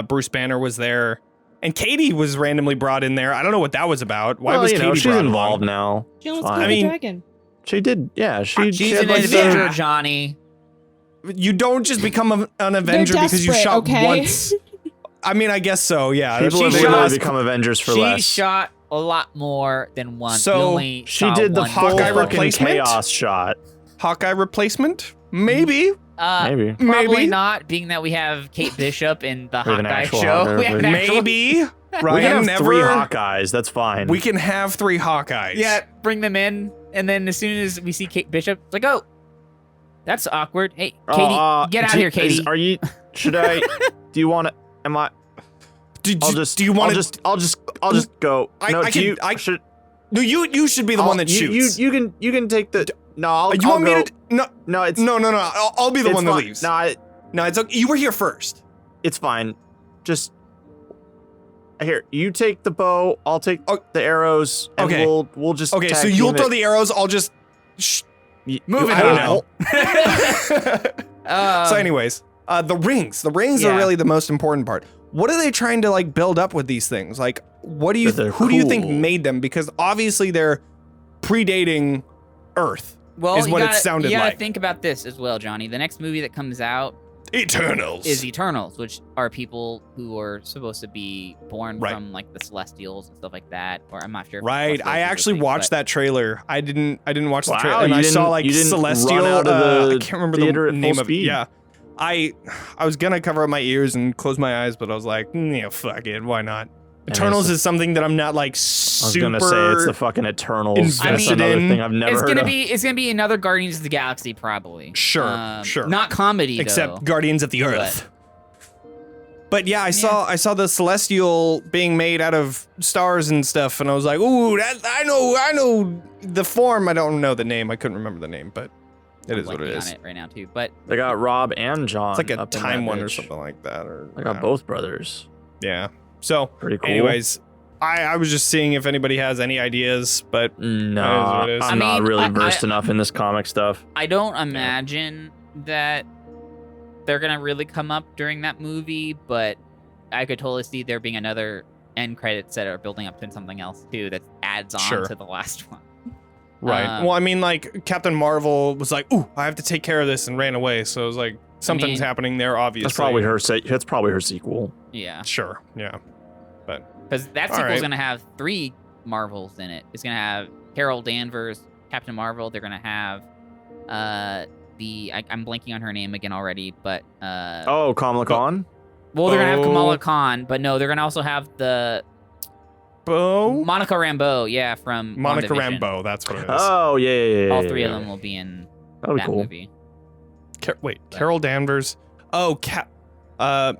Bruce Banner was there, and Katie was randomly brought in there. I don't know what that was about. Why was Katie she's brought involved along? now? She almost Fine. killed I mean- the dragon. She did. Yeah, she. She's had an like Avenger, the- Johnny. You don't just become an Avenger because you desperate, shot okay? once. I mean, I guess so. Yeah, People She have shot- literally become Avengers for She less. shot a lot more than one. So, We only She saw did the one full Hawkeye before. fucking replacement? chaos shot. Hawkeye replacement? Maybe. Maybe. Probably Maybe. not, being that we have Kate Bishop in the We have an Hawkeye actual show. Hawkeye We have an actual- Maybe. We Ryan can have never. 3 Hawkeyes. That's fine. We can have 3 Hawkeyes. Yeah, bring them in, and then as soon as we see Kate Bishop, it's like, oh, that's awkward. Hey, Katie, get out of here, Katie. Are you? Should I? Do you want to? Am I? Do I'll just. do you want I'll to? just go. I- No, I do can- you? I- should. No, you should be the one that shoots. You can take the. No, I'll. you I'll want go. me to? No, No, it's. no. I'll be the it's one that fine. leaves. No, No, it's okay. You were here first. it's fine. Just. Here, you take the bow. I'll take Oh, the arrows. And okay. We'll just. Okay, so tag you'll team throw it. the arrows. I'll just. Moving I don't on. know. So, anyways, the rings. The rings are yeah. really the most important part. What are they trying to like build up with these things? Like, what do you? That they're Who do you think cool. made them? Because obviously they're predating Earth. well, is you what it gotta, sounded you gotta like. think about this as well, Johnny. The next movie that comes out Eternals. is Eternals, which are people who are supposed to be born Right. from like the Celestials and stuff like that. Or I'm not sure. If Right. Celestials I is a actually thing, watched but- that trailer. I didn't watch the Wow, trailer, and you I saw didn't- like you didn't run Celestial. out of I the can't remember theater the at full name of it. speed. Yeah. I was gonna cover up my ears and close my eyes, but I was like, yeah, fuck it, why not? Eternals it's- is something that I'm not like I was super. gonna say it's the fucking Eternals. That's invested another in. thing I've never It's heard gonna of. be another Guardians of the Galaxy, probably. Sure, sure. Not comedy, except though. Guardians of the Earth. But yeah, I saw the Celestial being made out of stars and stuff, and I was like, ooh, I know the form. I don't know the name. I couldn't remember the name, but it is what it blanking is. on it right now too, but They got Rob and John. It's like a up in time that one or bitch. something like that. Or They got both brothers. Yeah. So, Pretty cool. anyways, I was just seeing if anybody has any ideas, but No, That is what it is. I'm I not mean, really I- versed enough in this comic stuff. I don't imagine that they're gonna really come up during that movie, but I could totally see there being another end credits that are building up to something else too that adds on Sure. to the last one. right. Well, I mean, like Captain Marvel was like, "Ooh, I have to take care of this," and ran away. So it was like something's mean, happening there. Obviously, That's probably her. That's probably her sequel. Yeah, Sure. Yeah. because that All sequel's right. gonna have 3 Marvels in it. It's gonna have Carol Danvers, Captain Marvel. They're gonna have I'm blanking on her name again already, but Oh, Kamala Khan. well, they're gonna have Oh. Kamala Khan, but no, they're gonna also have the Bo. Monica Rambeau, yeah, from Monica WandaVision. Rambeau. That's what it is. Oh yeah. All 3 of them will be in That'll be that cool. movie. Carol Danvers. Oh,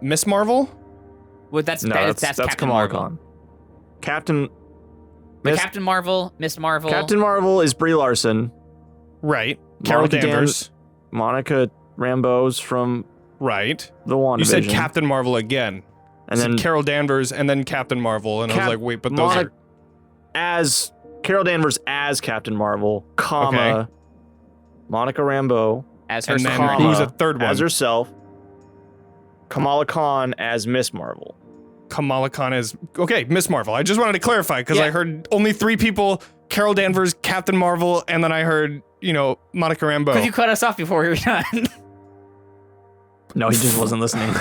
Miss Marvel. Well, that's No, that's that's Captain Kamala Marvel. Khan. Captain. But Miss- Captain Marvel, Miss Marvel. Captain Marvel is Brie Larson. Right. Carol Monica Danvers. Monica Rambeau's from Right. the WandaVision. You said Captain Marvel again. and You said then Carol Danvers and then Captain Marvel, and I was like, wait, but those Monica- as Carol Danvers as Captain Marvel, comma Okay. Monica Rambeau as are. And herself. then comma, who's the third one? as herself, Kamala Khan as Miss Marvel. Kamala Khan is okay. Miss Marvel. I just wanted to clarify because I Yeah. heard only 3 people: Carol Danvers, Captain Marvel, and then I heard Monica Because you Rambeau. cut us off before we were done. No, he just wasn't listening.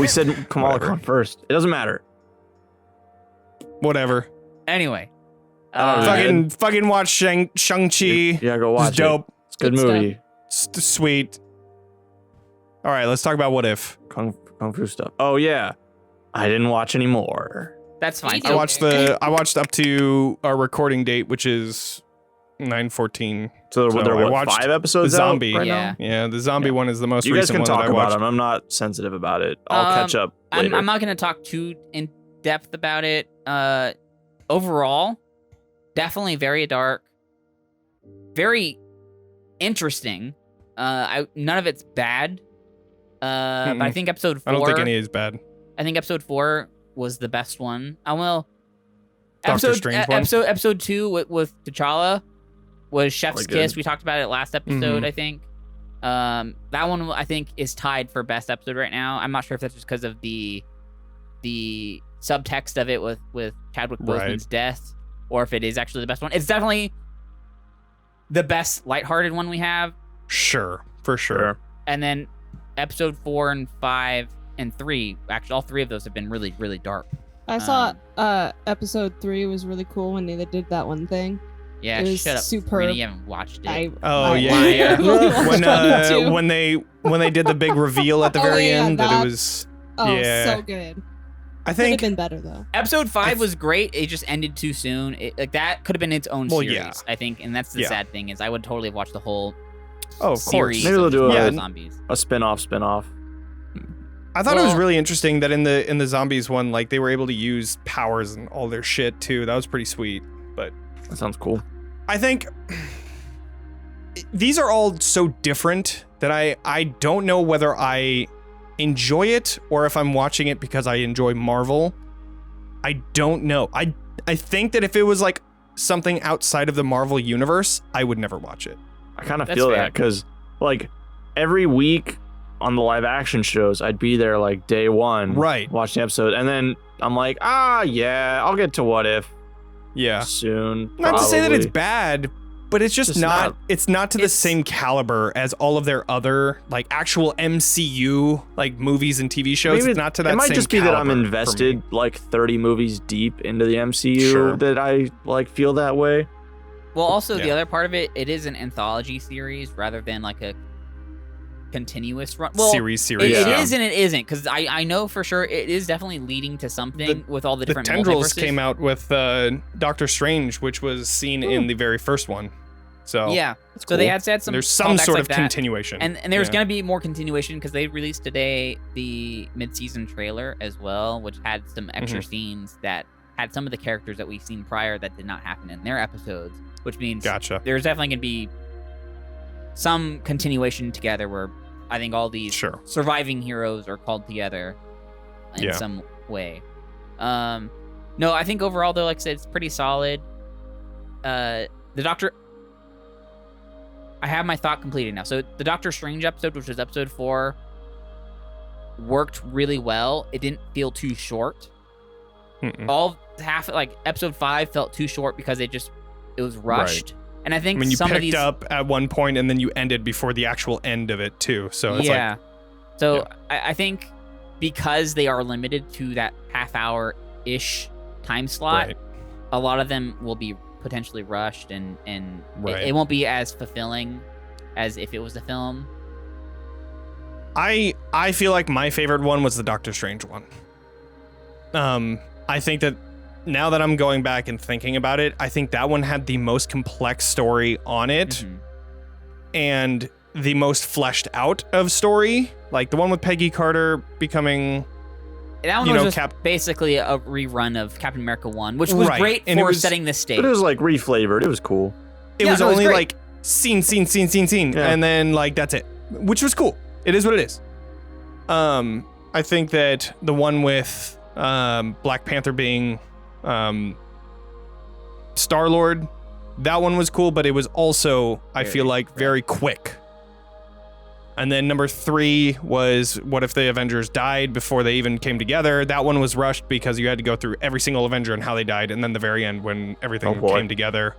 We said Kamala Khan first. It doesn't matter. Whatever. Anyway. Fucking watch Shang-Chi. Yeah, go watch It's dope. It's a good Good movie. Sweet. All right, let's talk about What If. Kung Fu stuff. Oh yeah, I didn't watch any more. That's fine. I watched up to our recording date, which is 9/14. So, So there I were watched 5 episodes the zombie. out right Yeah. now? Yeah, the zombie Yeah. one is the most You guys recent can one talk that I about watched. them. I'm not sensitive about it. I'll catch up later. I'm not going to talk too in depth about it. Overall, definitely very dark, very interesting. None of it's bad. But I think episode 4. I don't think any is bad. I think episode 4 was the best one. Doctor Strange one? Episode 2 with T'Challa was Chef's Really Kiss. good. We talked about it last episode, Mhm. I think. That one I think is tied for best episode right now. I'm not sure if that's just because of the subtext of it with Chadwick Boseman's death, or if it is actually the best one. It's definitely the best lighthearted one we have. Sure, for sure. And then episode 4 and 5 and 3, actually all 3 of those have been really, really dark. I saw episode 3 was really cool when they did that one thing. Yeah, It was shut up. superb. Sabrina, you haven't watched it. Oh I yeah. really watched when that one too. when they did the big reveal at the Oh, very yeah, end that that- it was Oh, yeah. so good. I Could have think been better though. Episode 5 was great. It just ended too soon. That could have been its own Well, series, yeah. I think. And that's the Yeah. sad thing is I would totally have watched the whole Oh, of series. course. Maybe they'll do of a- zombies. A spin-off. I thought it was Well- really interesting that in the zombies one, like they were able to use powers and all their shit too. That was pretty sweet. But That sounds cool. I think these are all so different that I don't know whether I enjoy it or if I'm watching it because I enjoy Marvel. I don't know. I think that if it was like something outside of the Marvel universe, I would never watch it. I kind of That's feel fair. that because, like, every week on the live action shows, I'd be there like day one, Right. watching the episode, and then I'm like, yeah, I'll get to What If Yeah. soon. Not to say that it's probably. bad, but it's just Just not, not- it's not to the same caliber as all of their other like actual MCU like movies and TV shows. Maybe It's not to that It might same just be that I'm caliber for me. invested like 30 movies deep into the MCU Sure. that I like feel that way. Well, also the Yeah. other part of it is an anthology series rather than like a continuous run. Well, series. It yeah. is and it isn't, because I know for sure it is definitely leading to something with all the The different Tendrils multiverses. came out with Doctor Strange, which was seen in the very first one. So Yeah, That's so they cool. had said some there's some callbacks sort like of that. continuation. And there's Yeah. gonna be more continuation because they released today the mid-season trailer as well, which had some extra Mm-hmm. scenes that had some of the characters that we've seen prior that did not happen in their episodes, which means Gotcha. there's definitely gonna be some continuation together where I think all these Sure. surviving heroes are called together in Yeah. some way. No, I think overall though, like I said, it's pretty solid. The Doctor. I have my thought completed now. So the Doctor Strange episode, which was episode 4, worked really well. It didn't feel too short. Mm-mm. All half like episode 5 felt too short because it was rushed. And I I think mean, you some of picked these up at one point and then you ended before the actual end of it too. So it's yeah. like, So I think because they are limited to that half-hour-ish time slot, right. a lot of them will be potentially rushed and Right. it won't be as fulfilling as if it was a film. I feel like my favorite one was the Doctor Strange one. I think that now that I'm going back and thinking about it, I think that one had the most complex story on it Mhm. and the most fleshed out of story. Like the one with Peggy Carter becoming That one You was know, just basically a rerun of Captain America 1, which was Right, great and it for was- setting the stage. But it was like reflavored. It was cool. it Yeah, was no, it was only great. like scene, Yeah. and then like that's it, which was cool. It is what it is. I think that the one with Black Panther being Star-Lord, that one was cool, but it was also I Very feel like very quick. And then number 3 was what if the Avengers died before they even came together? That one was rushed because you had to go through every single Avenger and how they died, and then the very end when everything Oh, boy. came together.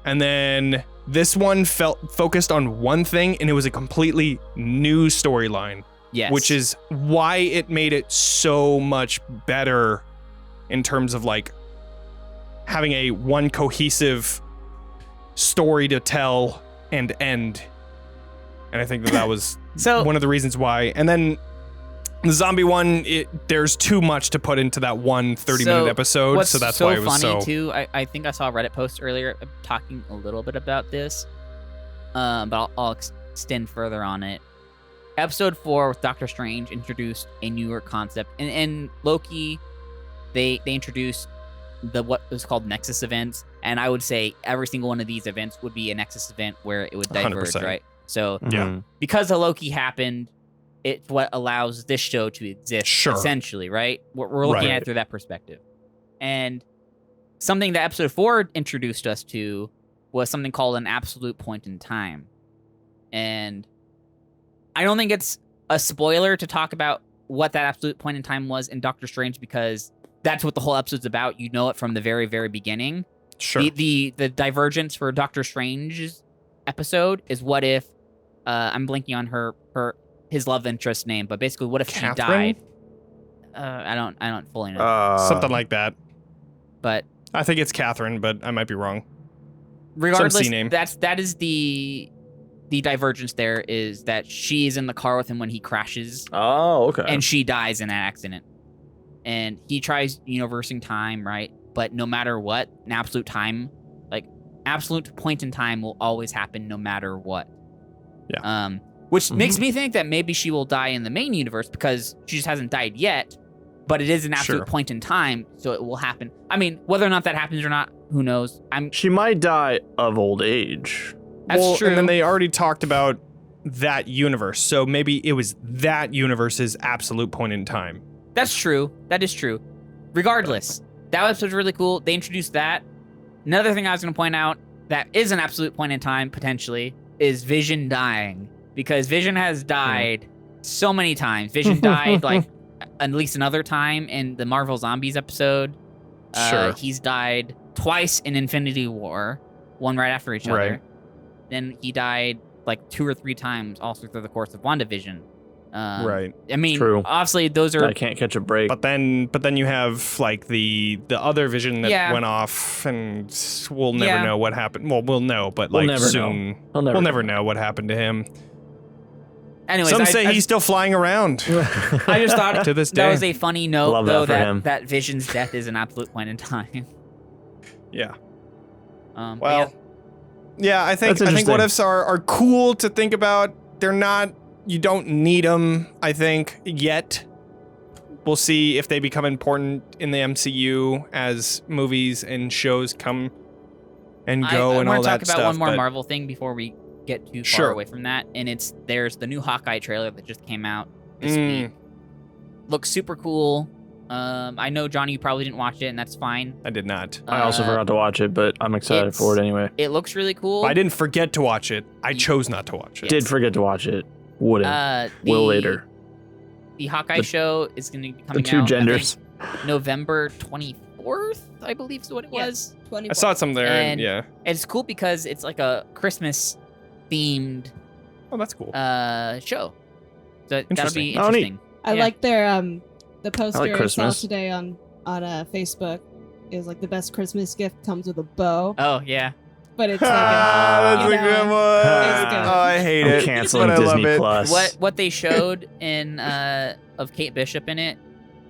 And then this one felt focused on one thing, and it was a completely new storyline. Yes. which is why it made it so much better in terms of like having a one cohesive story to tell and end. And I think that was So- one of the reasons why. And then the zombie one, there's too much to put into that one 30-minute episode, What's so that's so why it was funny so... too. I think I saw a Reddit post earlier talking a little bit about this, but I'll extend further on it. Episode 4 with Doctor Strange introduced a newer concept, and Loki, they introduced what was called Nexus events, and I would say every single one of these events would be a Nexus event where it would diverge, 100%. right? So Yeah. because the Loki happened, it's what allows this show to exist, Sure. essentially, right? We're looking Right. at it through that perspective. And something that episode 4 introduced us to was something called an absolute point in time. And I don't think it's a spoiler to talk about what that absolute point in time was in Doctor Strange, because that's what the whole episode's about. You know it from the very, very beginning. Sure. The divergence for Doctor Strange's episode is what if I'm blanking on his love interest name, but basically what if she Catherine? died? I don't fully know. Something like that. But I think it's Catherine, but I might be wrong. regardless, C name. that is the divergence. There is that she's in the car with him when he crashes, Oh, okay. and she dies in an accident. And he tries universing time, right? But no matter what, an absolute time, like absolute point in time, will always happen no matter what. Yeah. Which makes me think that maybe she will die in the main universe because she just hasn't died yet. But it is an absolute Sure. point in time, so it will happen. I mean, whether or not that happens or not, who knows? She might die of old age. That's true. And then they already talked about that universe, so maybe it was that universe's absolute point in time. That's true. That is true. Regardless, that episode's really cool. They introduced that. Another thing I was going to point out that is an absolute point in time, potentially, is Vision dying. Because Vision has died so many times. Vision died, like, at least another time in the Marvel Zombies episode. Sure. He's died twice in Infinity War, one right after each other. Right. Then he died, like, 2 or 3 times also through the course of WandaVision. Right. I mean, True. obviously, those are... I can't catch a break. But then you have like the other Vision that Yeah. went off, and we'll never Yeah. know what happened. Well, we'll know, but We'll like never soon, I'll we'll never know what happened to him. Anyways, Some I say he's still flying around I just thought to this that day. was a funny note, Love that though, for him. that Vision's death is an absolute point in time. Yeah. But Well, yeah, I think That's what interesting. ifs are cool to think about. They're not. You don't need them. I think yet. We'll see if they become important in the MCU as movies and shows come and go I and want all to talk that about stuff. one more but- Marvel thing before we get too far Sure. away from that, and there's the new Hawkeye trailer that just came out this week. Looks super cool. I know, Johnny, you probably didn't watch it, and that's fine. I did not. I also Uh, forgot to watch it, but I'm excited it's- for it anyway. It looks really cool. I didn't forget to watch it. I chose not to watch it. Did forget to watch it. Wouldn't. Will later. The Hawkeye The- show is going to be The coming two out, I genders. think, November 24th, I believe is what it Yeah. was. I saw it some there. And- yeah. And it's cool because it's like a Christmas themed Oh, that's cool. show. So that'll Interesting. be Oh, neat. interesting. I Yeah. like their the poster I saw Christmas. today on Facebook is like the best Christmas gift comes with a bow, Oh yeah. but it's like That's you a know, good one. it's good. Oh, I hate I'm it. canceling but I love Disney it. Plus. What they showed in of Kate Bishop in it,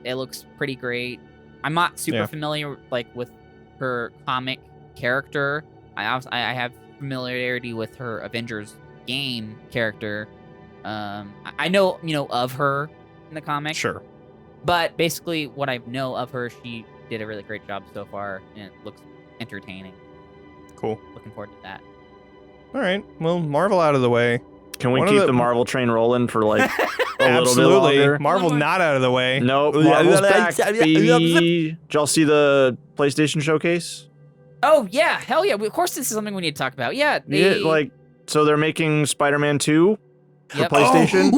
it looks pretty great. I'm not super Yeah. familiar like with her comic character. I have familiarity with her Avengers game character. I know of her in the comic. Sure. But basically, what I know of her, she did a really great job so far, and it looks entertaining. Cool. Looking forward to that. All right. Well, Marvel out of the way. Can we One of keep the- the Marvel train rolling for like a little Absolutely. bit longer? Marvel One more. not out of the way. Nope. Marvel's back, baby. Did y'all see the PlayStation showcase? Oh yeah, hell yeah! Of course, this is something we need to talk about. Yeah, Yeah, so they're making Spider-Man 2 for Yep. PlayStation.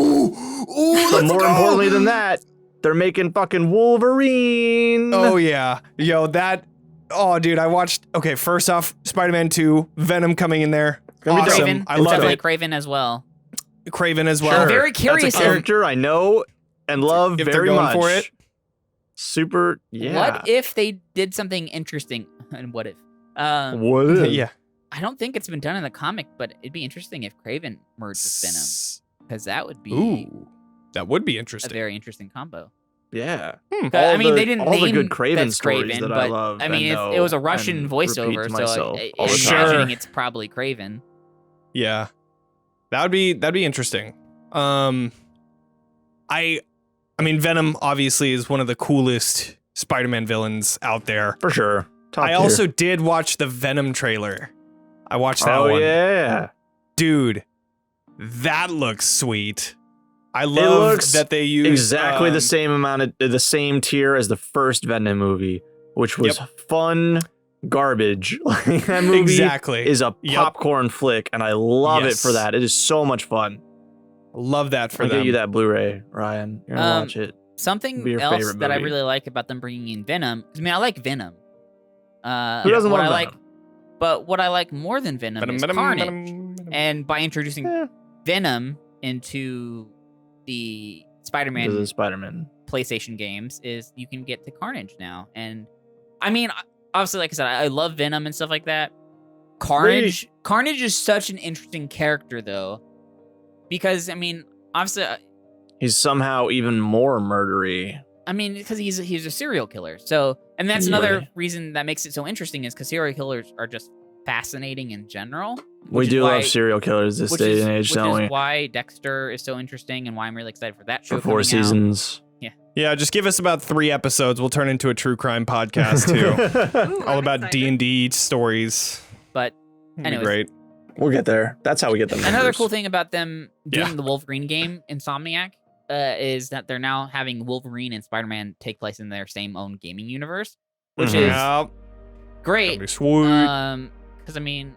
But more importantly than that, they're making fucking Wolverine. Oh yeah. Yo, that. Oh, dude, I watched. Okay, first off, Spider-Man 2, Venom coming in there. Gonna be Awesome. Craven. I It's love definitely it. Craven as well. Craven as well. Sure. I'm very curious. That's a character I know and love If they're very going much. for it. Super, yeah. What if they did something interesting? And what if? What if? Yeah. I don't think it's been done in the comic, but it'd be interesting if Craven merged with Venom, because that would be Ooh, that would be a interesting. very interesting combo. Yeah. I mean, they didn't all the name good Craven that's stories Craven, that but I love. I mean, and it was a know Russian and repeat voiceover, to so myself all the I'm time. imagining it's probably Craven. Yeah, that'd be interesting. I mean, Venom obviously is one of the coolest Spider-Man villains out there. For sure. Top I tier. also did watch the Venom trailer. I watched that Oh one. yeah. Dude, that looks sweet. I love looks that they use Exactly the same amount of the same tier as the first Venom movie, which was fun garbage. Like, that movie Exactly. is a Yep. popcorn flick, and I love it Yes. for that. It is so much fun. Love that for I'll them. get you that Blu-ray, Ryan. You're gonna watch it. Be Something your else favorite that I movie. really like about them bringing in Venom. 'Cause, I mean, I like Venom. Who doesn't what love I Venom? like, but what I like more than Venom, is Carnage. And by introducing Eh. Venom into the Spider-Man This is Spider-Man. PlayStation games, is you can get to Carnage now. And I mean, obviously, like I said, I love Venom and stuff like that. Carnage is such an interesting character, though, because I mean, obviously, He's somehow even more murdery. I mean, because he's a serial killer. So, and that's another Yeah. reason that makes it so interesting, is because serial killers are just fascinating in general. We which is do why- love serial killers this day and age, which don't is we? why Dexter is so interesting, and why I'm really excited for that show. For 4 coming out. seasons. Yeah, just give us about 3 episodes. We'll turn into a true crime podcast too. Ooh, All I'm about excited. D&D stories. But It'd be anyways. great. We'll get there. That's how we get them. another numbers. cool thing about them doing Yeah. the Wolverine game, Insomniac, is that they're now having Wolverine and Spider-Man take place in their same own gaming universe, which Mhm. is Yeah, that'd great. be sweet. Because I mean,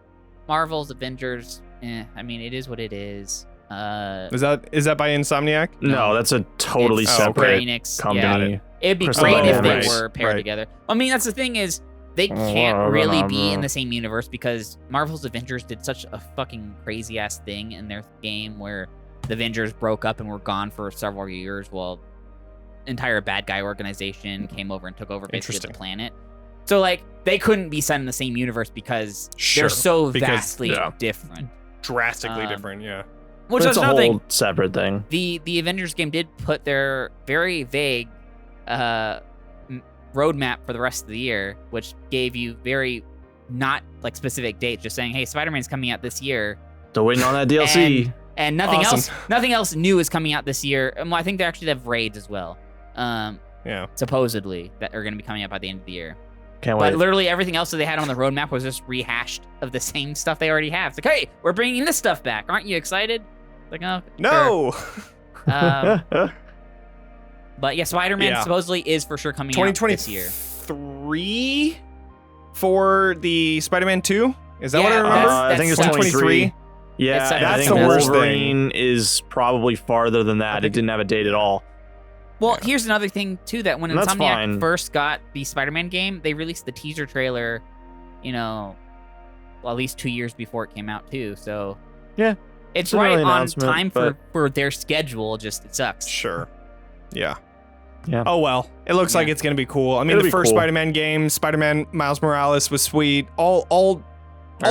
Marvel's Avengers, I mean, it is what it is. Is that by Insomniac? No, that's a totally It's separate Square Enix, company. Yeah. It'd be Crystal great if they Dynamics. were paired Right. together. I mean, that's the thing, is they can't really be in the same universe, because Marvel's Avengers did such a fucking crazy ass thing in their game where the Avengers broke up and were gone for several years while entire bad guy organization came over and took over basically Interesting. the planet. So like they couldn't be set in the same universe because Sure, they're so because- vastly yeah. different. Drastically Um, different, yeah. Which That's is a another whole thing. separate thing. The Avengers game did put their very vague roadmap for the rest of the year, which gave you very not like specific dates, just saying, hey, Spider-Man's coming out this year, Still waiting on that DLC. and nothing Awesome. nothing else new is coming out this year. I think they actually have raids as well, Yeah. supposedly, that are going to be coming out by the end of the year. Can't But wait. literally everything else that they had on the roadmap was just rehashed of the same stuff they already have. It's like, hey, we're bringing this stuff back. Aren't you excited? It's like, oh, No. sure. But yeah, Spider-Man Yeah. supposedly is for sure coming out this year. 2023 for the Spider-Man 2? Is that what I Yeah, remember? I think it's that's 23. Yeah, That's- and I that's think the worst Wolverine is probably farther than that. It didn't have a date at all. Well, here's another thing too, that when That's Insomniac fine. first got the Spider-Man game, they released the teaser trailer, well, at least 2 years before it came out too. So Yeah, it's an right early on announcement, time but- for their schedule. Just it sucks. Sure. Yeah. Yeah. Oh well, it looks like Yeah. it's gonna be cool. I mean, It'll the be first cool. Spider-Man game, Spider-Man Miles Morales was sweet. All I'll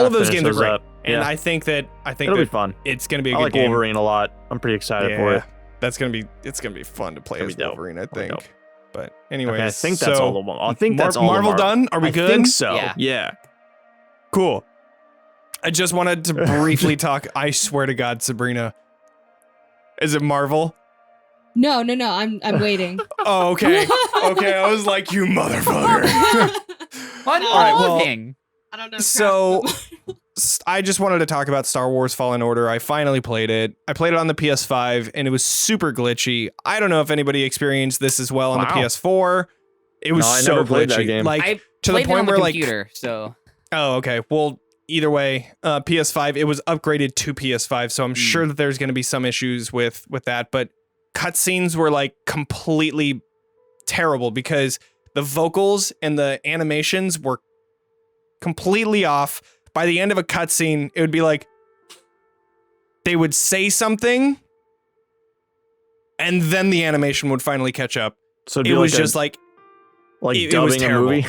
of those finish games are those great, up. and Yeah. I think that It'll be fun. it's gonna be a I good like game. Wolverine a lot. I'm pretty excited for it. It's gonna be fun to play It'll as be dope. Wolverine, I It'll be think. dope. But anyways, Okay, I think that's so all the one. I think that's all Marvel the done. Are we I good? think so. Yeah. Yeah. Cool. I just wanted to briefly talk. I swear to God, Sabrina. Is it Marvel? No, I'm waiting. Oh, okay. Okay, I was like, you motherfucker. What? All right, well, thing? I don't know. So, I just wanted to talk about Star Wars Fallen Order. I finally played it. I played it on the PS5, and it was super glitchy. I don't know if anybody experienced this as well on the Wow. PS4. It was No, I so never played glitchy. that game. Like, I to the played it point on the where, like, computer, so oh, okay. Well, either way, PS5, it was upgraded to PS5, so I'm sure that there's going to be some issues with that, but cutscenes were like completely terrible because the vocals and the animations were completely off. By the end of a cutscene, it would be like they would say something, and then the animation would finally catch up. So It was just like like it was dubbing a terrible. movie.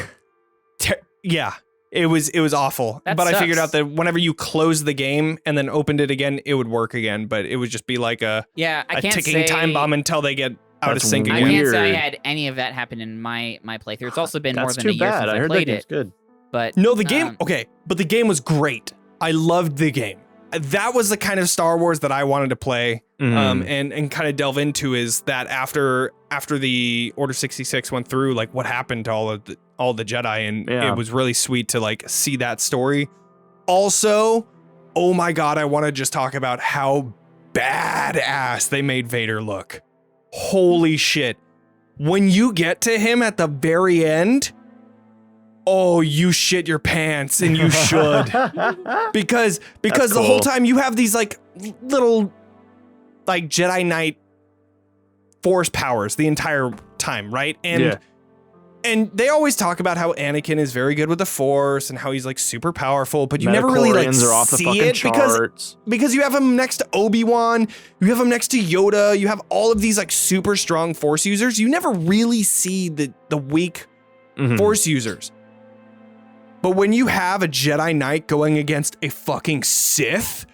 Yeah, it was awful. That but I figured sucks. out that whenever you closed the game and then opened it again, it would work again. But it would just be like a I can't ticking say, time bomb until they get out That's of sync I again. can't say I Weird. had any of that happen in my playthrough. It's also been more That's than a too year bad. since I I heard that played game's it. good. But No, the game, okay, but the game was great. I loved the game. That was the kind of Star Wars that I wanted to play and kind of delve into, is that after the Order 66 went through, like what happened to all the Jedi, and Yeah. it was really sweet to like see that story. Also, oh my God, I want to just talk about how badass they made Vader look. Holy shit. When you get to him at the very end, oh, you shit your pants, and you should. because That's the whole cool. time you have these like little like Jedi Knight force powers the entire time, right? And they always talk about how Anakin is very good with the Force and how he's like super powerful, but you never really like Metachlorians are off the see fucking it charts. because you have him next to Obi-Wan, you have him next to Yoda, you have all of these like super strong Force users. You never really see the weak Mhm. Force users. But when you have a Jedi Knight going against a fucking Sith,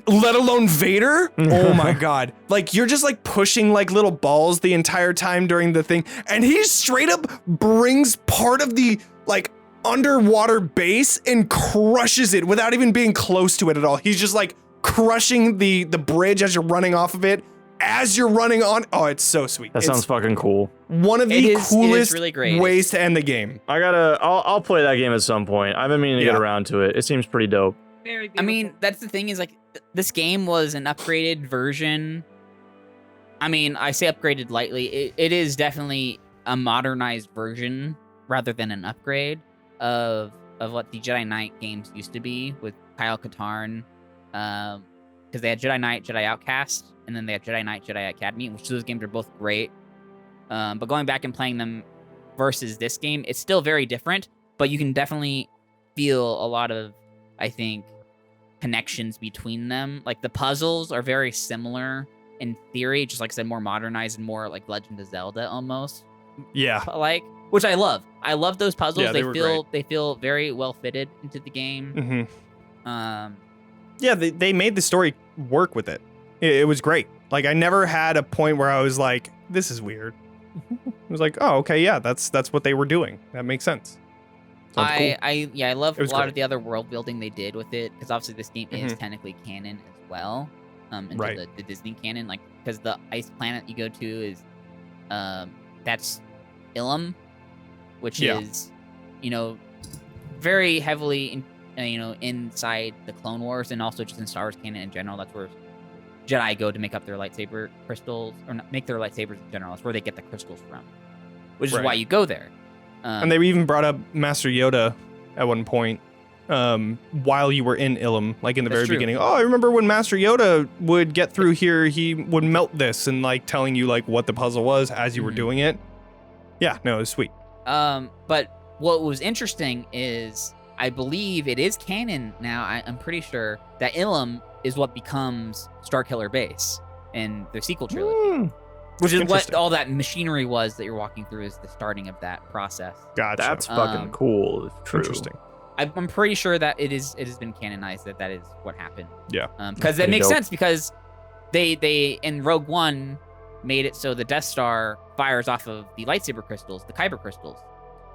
let alone Vader, oh my God. Like, you're just like pushing like little balls the entire time during the thing. And he straight up brings part of the like underwater base and crushes it without even being close to it at all. He's just like crushing the bridge as you're running off of it. As you're running on, oh, it's so sweet. That It's sounds fucking cool. one of It the is coolest really great. ways to end the game. I'll play that game at some point. I've been meaning to get Yeah. around to it. It seems pretty dope. Very I beautiful. mean, that's the thing is like this game was an upgraded version. I mean, I say upgraded lightly. It is definitely a modernized version rather than an upgrade of what the Jedi Knight games used to be with Kyle Katarn. Because they had Jedi Knight, Jedi Outcast, and then they had Jedi Knight, Jedi Academy, which those games are both great. But going back and playing them versus this game, it's still very different, but you can definitely feel a lot of, I think, connections between them. Like the puzzles are very similar in theory, just like I said, more modernized and more like Legend of Zelda almost. Yeah. Like, which I love. I love those puzzles. Yeah, they were they feel very well fitted into the game. Mm-hmm. Yeah, they made the story work with it. It was great. Like, I never had a point where I was like, this is weird. It was like, oh, okay, yeah, that's what they were doing. That makes sense. Sounds cool. I love It a was lot great. of the other world building they did with it, because obviously this game is Mhm. technically canon as well, into Right. the Disney canon. Like, because the ice planet you go to is, that's Ilum, which Yeah. is, very heavily inside the Clone Wars and also just in Star Wars canon in general. That's where Jedi go to make up their lightsaber crystals, or not, make their lightsabers in general. That's where they get the crystals from, which is Right. why you go there. And they even brought up Master Yoda at one point while you were in Ilum, like in the That's very true. beginning. Oh, I remember when Master Yoda would get through here, he would melt this and like telling you like what the puzzle was as you were Mhm. doing it. Yeah, no, it was sweet. But what was interesting is I believe it is canon now. I'm pretty sure that Ilum is what becomes Starkiller Base in the sequel trilogy, which is what Interesting. all that machinery was that you're walking through is the starting of that process. Gotcha. That's fucking cool. If true. interesting. I'm pretty sure that it has been canonized that is what happened. Yeah. Because that pretty makes dope. sense because they in Rogue One made it so the Death Star fires off of the lightsaber crystals, the Kyber crystals,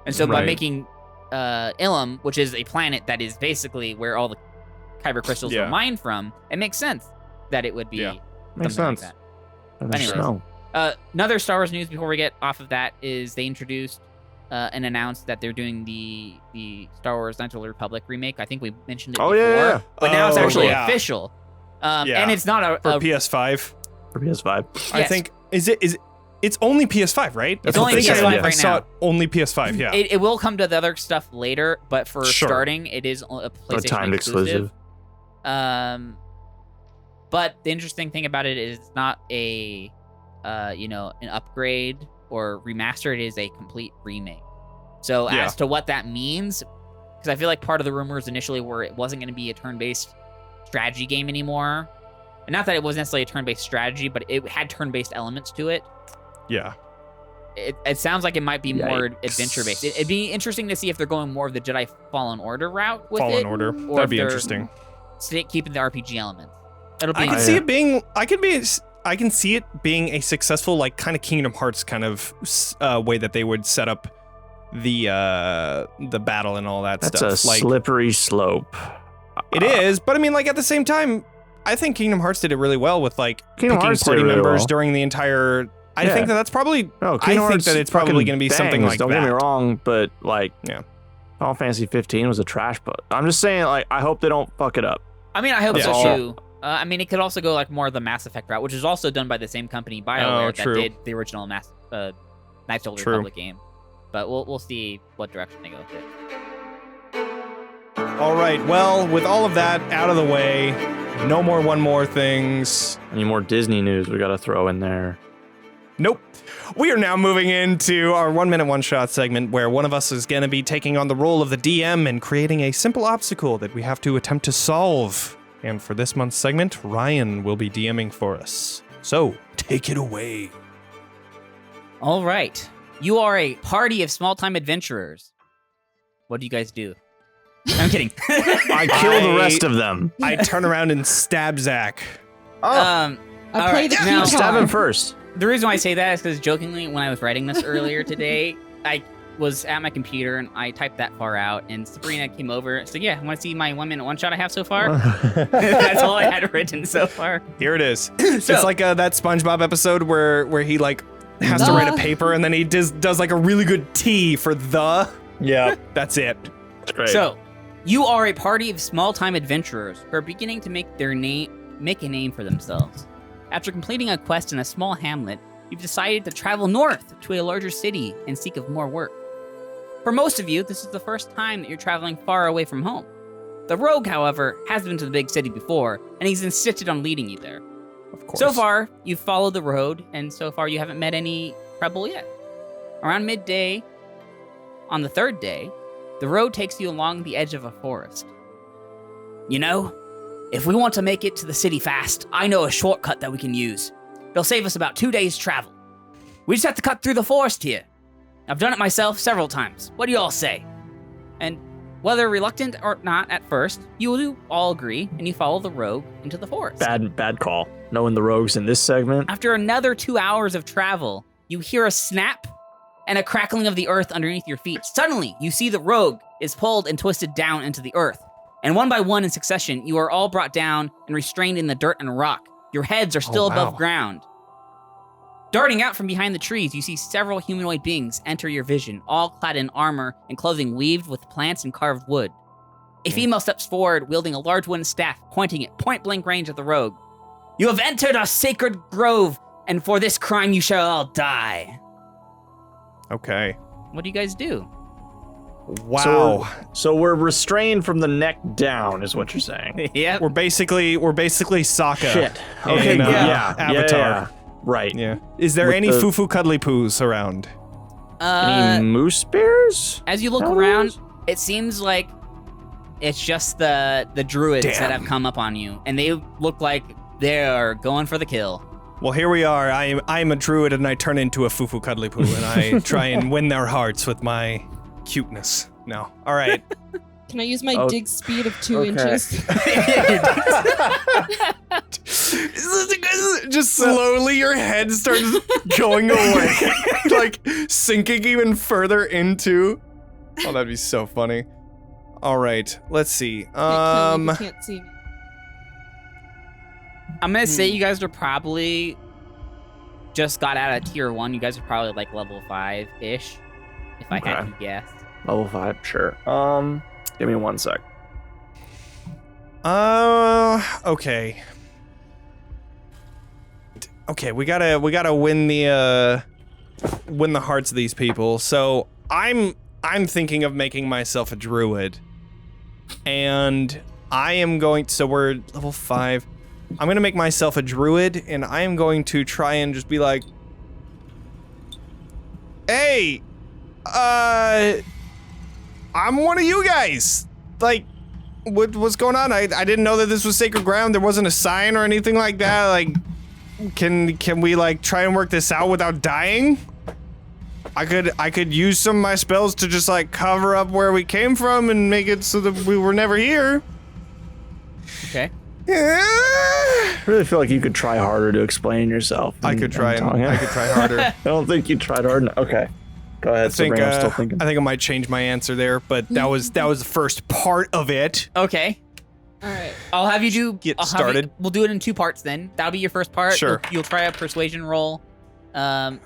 and so by Right. making Ilum, which is a planet that is basically where all the Kyber crystals Yeah. are mined from, it makes sense that it would be Yeah. Makes something sense. like Anyways. Anyways. that. Another Star Wars news before we get off of that is they introduced and announced that they're doing the Star Wars Knights of the Republic remake. I think we mentioned it Oh, before, yeah. but now it's Oh, actually yeah. official. Yeah. And it's not For a PS5. For PS5. I Yes. think it's only PS5, right? It's I only think PS5 I right saw now. it only PS5, yeah. It will come to the other stuff later, but for Sure. starting, it is a PlayStation A timed exclusive. But the interesting thing about it is it's not a, an upgrade or remaster. It is a complete remake. So Yeah. as to what that means, because I feel like part of the rumors initially were it wasn't going to be a turn-based strategy game anymore. And not that it wasn't necessarily a turn-based strategy, but it had turn-based elements to it. Yeah. It sounds like it might be more Yikes. adventure-based. It'd be interesting to see if they're going more of the Jedi Fallen Order route with Fallen it. Order. or That'd if be they're interesting. keeping the RPG elements. It'll be I can see it being. I can see it being a successful, like, kind of Kingdom Hearts kind of way that they would set up the battle and all that That's stuff. a Like, slippery slope. it is, but I mean, like, at the same time, I think Kingdom Hearts did it really well with, like, Kingdom picking Hearts did party it really members well. during the entire. I Yeah. think that's probably. No, I Kingdom think Hearts that it's probably fucking going to be something bangs, like don't that. get me wrong, but like, Yeah. Final Fantasy 15 was a trash book. I'm just saying, like, I hope they don't fuck it up. I mean, I hope Yeah, so sure. too. I mean, it could also go like more of the Mass Effect route, which is also done by the same company, BioWare, that true. did the original Knights of the Old True. Republic game. But we'll see what direction they go with it. All right. Well, with all of that out of the way, no more one more things. Any more Disney news we got to throw in there? Nope. We are now moving into our 1 minute one shot segment where one of us is going to be taking on the role of the DM and creating a simple obstacle that we have to attempt to solve. And for this month's segment, Ryan will be DMing for us. So, take it away. All right. You are a party of small-time adventurers. What do you guys do? I'm kidding. I kill the rest of them. I turn around and stab Zach. Um, I play the now- guitar. Stab him first. The reason why I say that is because jokingly, when I was writing this earlier today, I was at my computer and I typed that far out, and Sabrina came over. So yeah, want to see my 1 minute one shot I have so far? That's all I had written so far. Here it is. So- It's like that SpongeBob episode where he like has to write a paper and then he does like a really good T for the. Yeah. That's it. That's great. So, you are a party of small-time adventurers who are beginning to make a name for themselves. After completing a quest in a small hamlet, you've decided to travel north to a larger city and seek of more work. For most of you, this is the first time that you're traveling far away from home. The rogue, however, has been to the big city before, and he's insisted on leading you there. Of course. So far, you've followed the road, and so far you haven't met any trouble yet. Around midday, on the third day, the road takes you along the edge of a forest. You know, if we want to make it to the city fast, I know a shortcut that we can use. It'll save us about 2 days' travel. We just have to cut through the forest here. I've done it myself several times. What do you all say? And whether reluctant or not at first, you will all agree, and you follow the rogue into the forest. Bad call. Knowing the rogues in this segment. After another 2 hours of travel, you hear a snap and a crackling of the earth underneath your feet. Suddenly, you see the rogue is pulled and twisted down into the earth. And one by one in succession, you are all brought down and restrained in the dirt and rock. Your heads are still above ground. Darting out from behind the trees, you see several humanoid beings enter your vision, all clad in armor and clothing weaved with plants and carved wood. A female steps forward, wielding a large wooden staff, pointing at point-blank range at the rogue. You have entered our sacred grove, and for this crime you shall all die. Okay. What do you guys do? Wow. So we're restrained from the neck down, is what you're saying. Yep. We're basically Sokka. Shit. Okay. in, Yeah. Avatar. Yeah. Right. Yeah. Is there With any the- Fufu Cuddly Poos around? Any moose bears? As you look That around, was- it seems like it's just the druids that Damn. have come up on you, and they look like they're going for the kill. Well, here we are. I'm a druid and I turn into a Fufu Cuddly Poo and I try and win their hearts with my cuteness. No. All right. Can I use my Oh, dig speed of 2 okay. inches? Just slowly your head starts going away. Like sinking even further into. Oh, that'd be so funny. All right. Let's see. Can't kill me if you can't see me. I'm gonna say you guys are probably just got out of tier 1. You guys are probably like level 5-ish, if I had Okay. to guess. Level 5, sure. Give me 1 sec. Okay. Okay, we gotta win the hearts of these people. So I'm thinking of making myself a druid, and I am going. So we're level 5. I'm gonna make myself a druid, and I am going to try and just be like, "Hey, I'm one of you guys. Like, what's going on? I didn't know that this was sacred ground. There wasn't a sign or anything like that. Like, can we like try and work this out without dying? I could use some of my spells to just like cover up where we came from and make it so that we were never here. Okay. I really feel like you could try harder to explain yourself. I could try harder. I don't think you tried hard enough. Okay. Go ahead, Sabrina, I'm still thinking. I think I might change my answer there, but that was the first part of it. Okay. All right. I'll have you Get started. We'll do it in 2 parts then. That'll be your first part. Sure. You'll try a persuasion roll.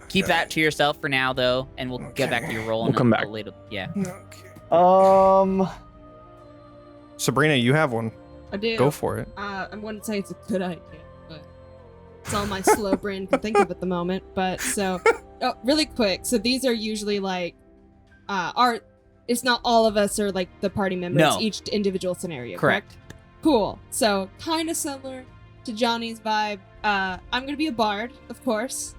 Keep that to yourself for now, though, and we'll get back to your roll. We'll come back. Later. Yeah. Okay. Sabrina, you have one. I do. Go for it. I wouldn't say it's a good idea, but it's all my slow brain can think of at the moment. But so, really quick. So these are usually like, it's not all of us are like the party members. No. Each individual scenario. Correct. Cool. So kind of similar to Johnny's vibe. I'm gonna be a bard, of course.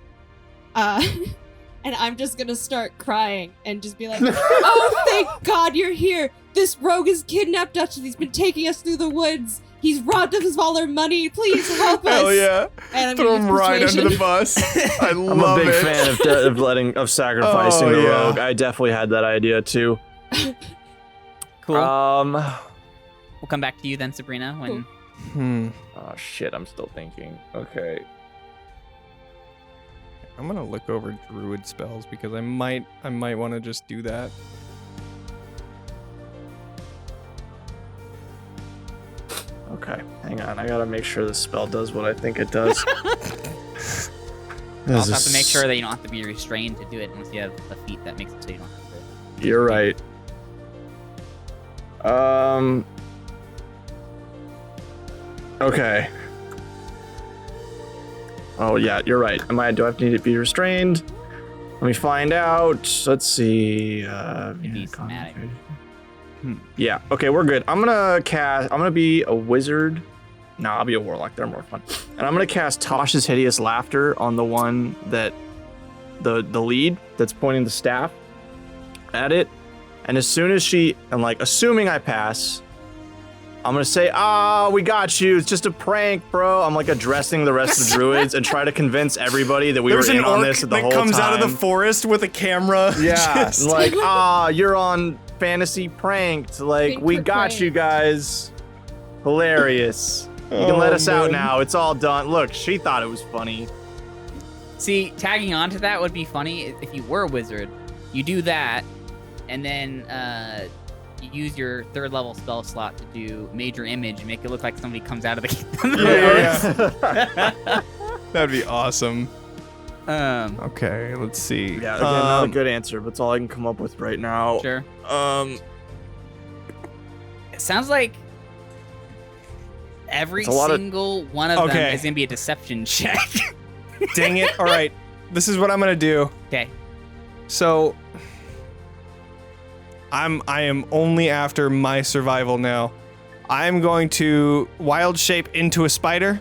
And I'm just gonna start crying and just be like, "Oh, thank God you're here! This rogue has kidnapped us. He's been taking us through the woods. He's robbed us of all our money. Please help us!" Hell yeah! And I'm Throw gonna him use right persuasion. under the bus. I I'm a love big it. fan of sacrificing the yeah. rogue. I definitely had that idea too. Cool. We'll We'll come back to you then, Sabrina. When Oh shit, I'm still thinking. Okay. I'm gonna look over Druid Spells because I might want to just do that. Okay, hang on. I gotta make sure the spell does what I think it does. you also have to make sure that you don't have to be restrained to do it unless you have a feat that makes it so you don't have to. You're right. Okay. Oh yeah, you're right. Do I have to need to be restrained? Let me find out. Let's see. Be somatic. Yeah. Okay, we're good. I'm gonna be a wizard. No, I'll be a warlock. They're more fun. And I'm gonna cast Tosh's Hideous Laughter on the one that the lead that's pointing the staff at it. And as soon as assuming I pass, I'm gonna say, we got you. It's just a prank, bro. I'm like addressing the rest of the druids and try to convince everybody that we There's were an in on orc this the that whole comes time. out of the forest with a camera. Yeah, Just- like, you're on fantasy pranked. Like, Pink we for got prank. you guys. Hilarious. You can let us out man. now. It's all done. Look, she thought it was funny. See, tagging on to that would be funny if you were a wizard. You do that, and then you use your 3rd level spell slot to do major image and make it look like somebody comes out of the Yeah. That'd be awesome. Um, Okay, let's see. Yeah, again, not a good answer, but it's all I can come up with right now. sure. It sounds like every It's a lot of- single one of them Okay. is gonna be a deception check. Dang it. All right. This is what I'm gonna do. Okay. So I am only after my survival now. I'm going to wild shape into a spider.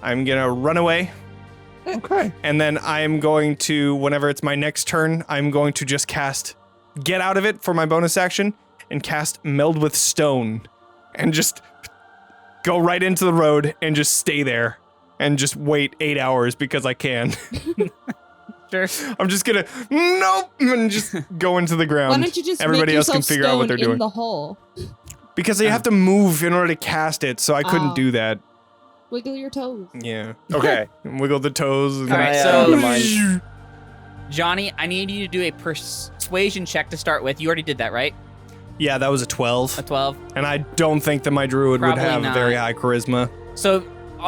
I'm gonna run away. Okay. And then I'm going to, whenever it's my next turn, I'm going to just cast Get Out of It for my bonus action and cast Meld with Stone and just go right into the road and just stay there and just wait 8 hours because I can. Sure. I'm just gonna, nope, and just go into the ground. Why don't you just Everybody make else can yourself figure out what stone they're doing. in the hole? Because you have to move in order to cast it, so I couldn't Oh. do that. Wiggle your toes. Yeah. Okay. Wiggle the toes. And All right, I, so Johnny, I need you to do a persuasion check to start with. You already did that, right? Yeah, that was a 12. A 12. And I don't think that my druid would Probably have not. very high charisma. So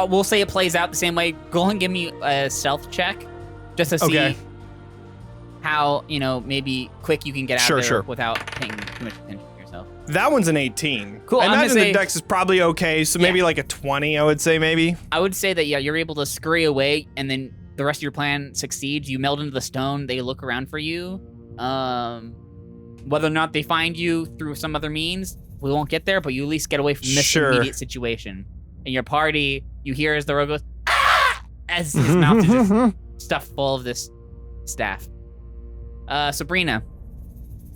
we'll say it plays out the same way. Go ahead and give me a stealth check just to see Okay. how, maybe quick you can get out Sure, of there sure. without paying too much attention to yourself. That one's an 18. Cool, I I'm gonna imagine the say- dex is probably okay, so maybe like a 20, I would say, maybe. I would say that, yeah, you're able to scurry away, and then the rest of your plan succeeds. You meld into the stone. They look around for you. Whether or not they find you through some other means, we won't get there, but you at least get away from this Sure. immediate situation. In your party, you hear as the rogue goes, "Ah!" as his mouth is just stuffed full of this staff. Sabrina,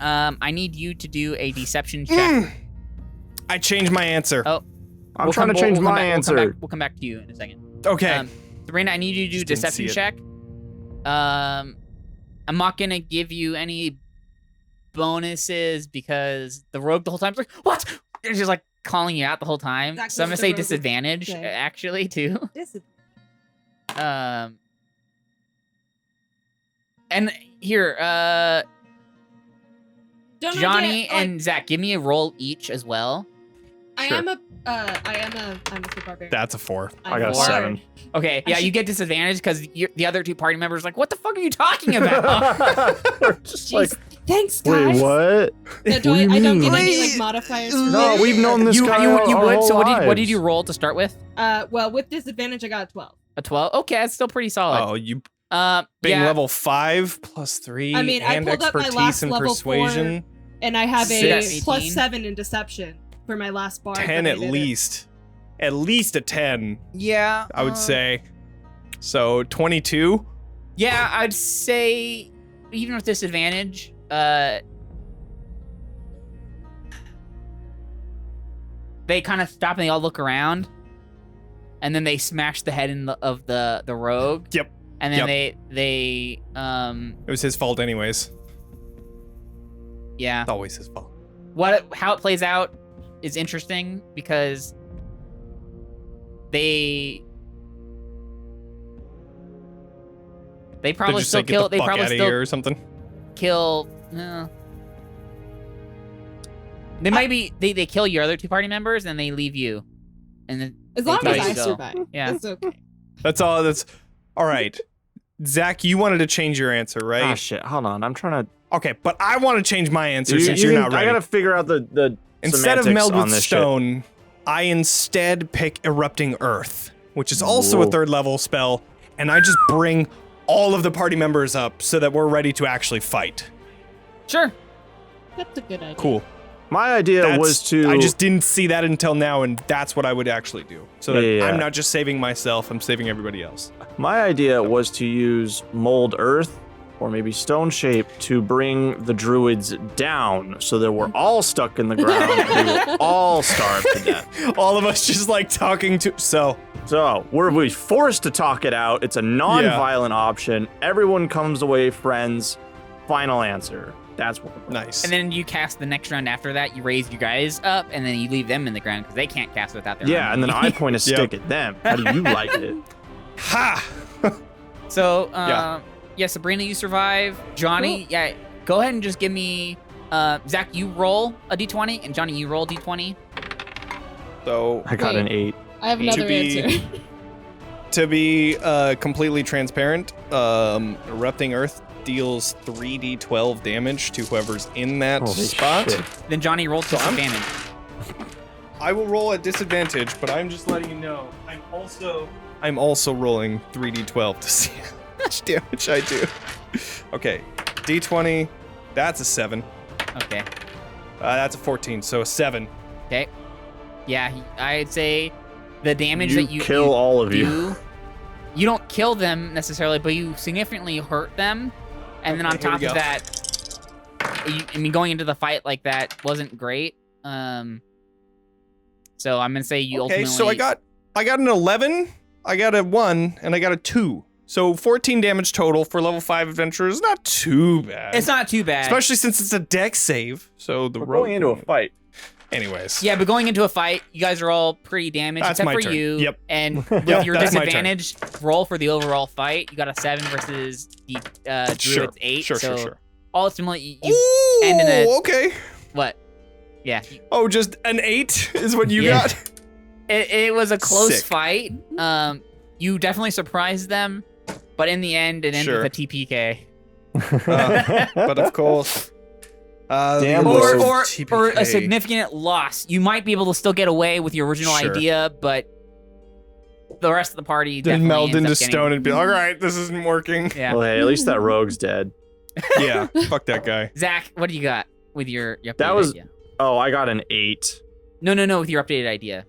I need you to do a deception check I changed my answer. Oh, I'm trying to change my answer. We'll come back to you in a second. Okay. Sabrina, I need you to do a Just didn't see deception it. check. I'm not gonna give you any bonuses because the rogue the whole time's like, what? And she's like calling you out the whole time. That's So I'm what gonna the say rogue would disadvantage say. actually too. And here, Don't Johnny forget, like, and Zach, give me a roll each as well. I'm a super barbarian. That's a 4. I got a Four. 7. Okay, yeah, should- you get disadvantage because the other two party members are like, what the fuck are you talking about? We're just Jeez, like, thanks, guys. wait, what? No, What do you I don't mean? get any Wait. like modifiers. No, we've known this you guy you our would. whole So what did lives. you roll to start with? Well, with disadvantage, I got a 12. A 12. Okay, that's still pretty solid. Oh, you being Yeah. level 5 plus 3 I mean, I and pulled up my expertise last and level persuasion. And I have a Six. plus 18. 7 in deception for my last bar. 10 that I at did it. least. At least a 10, Yeah, I would say. So 22. Yeah, I'd say even with disadvantage, they kind of stop and they all look around, and then they smash the head of the rogue. Yep. And then Yep. they It was his fault anyways. yeah. It's always his fault. How it plays out is interesting because they They probably just still say, get kill. the They fuck probably out of still here or something. kill. They might be. They kill your other two party members and they leave you, and then As long There as you I go. survive. yeah. It's okay. That's all. That's all right. Zach, you wanted to change your answer, right? Ah, shit. Hold on. I'm trying to. Okay, but I want to change my answer since you're not ready. I gotta figure out the Instead of semantics meld on with this shit. stone, I instead pick Erupting Earth, which is also Whoa. a 3rd level spell, and I just bring all of the party members up so that we're ready to actually fight. Sure. That's a good idea. Cool. My idea was to. I just didn't see that until now, and that's what I would actually do. So that Yeah. I'm not just saving myself, I'm saving everybody else. My idea was to use mold earth or maybe stone shape to bring the druids down so that we're all stuck in the ground and we will all starve to death. All of us just like talking to. So, So we're forced to talk it out. It's a non-violent option. Everyone comes away friends. Final answer. That's what we're nice. And then you cast the next round after that. You raise you guys up, and then you leave them in the ground because they can't cast without their Yeah, armor. and then I point a stick at them. How do you like it? Ha! So, Yeah. yeah, Sabrina, you survive. Johnny, yeah, go ahead and just give me. Zach, you roll a d20, and Johnny, you roll d20. So, I got Wait. an 8. I have another answer. to be completely transparent, Erupting Earth deals 3d12 damage to whoever's in that Holy spot. shit. Then Johnny rolls So I'm- disadvantage. I will roll at disadvantage, but I'm just letting you know I'm also rolling 3d12 to see how much damage I do. Okay, d20, that's a 7. Okay. That's a 14, so a 7. Okay. Yeah, I'd say the damage You that you kill you all of you. do, you don't kill them necessarily, but you significantly hurt them. And then Okay, on here we top of go. that, I mean, going into the fight like that wasn't great. So I'm gonna say you Okay, ultimately. so I got an 11, I got a 1, and I got a 2. So 14 damage total for level 5 adventurers. Not too bad. It's not too bad. Especially since it's a dex save. So the We're rogue. going into a fight. Anyways. Yeah, but going into a fight, you guys are all pretty damaged That's except my for turn. you. Yep. And with Yep, your that's my turn. disadvantage roll for the overall fight, you got a 7 versus the Sure. Druid's 8. Sure, so sure. ultimately, you Ooh, end in a- okay. what? Yeah, Oh, just an 8 is what you Yeah. got? it was a close Sick. fight. You definitely surprised them, but in the end, it ended Sure. with a TPK. But of course. Damn the Or- Or TPK. a significant loss. You might be able to still get away with your original Sure. idea, but the rest of the party Then definitely meld ends into up getting- stone and be all right, this isn't working. Yeah. Well, hey, at least that rogue's dead. Yeah, fuck that guy. Zach, what do you got with your updated That was- idea? Oh, I got an 8. No, with your updated idea.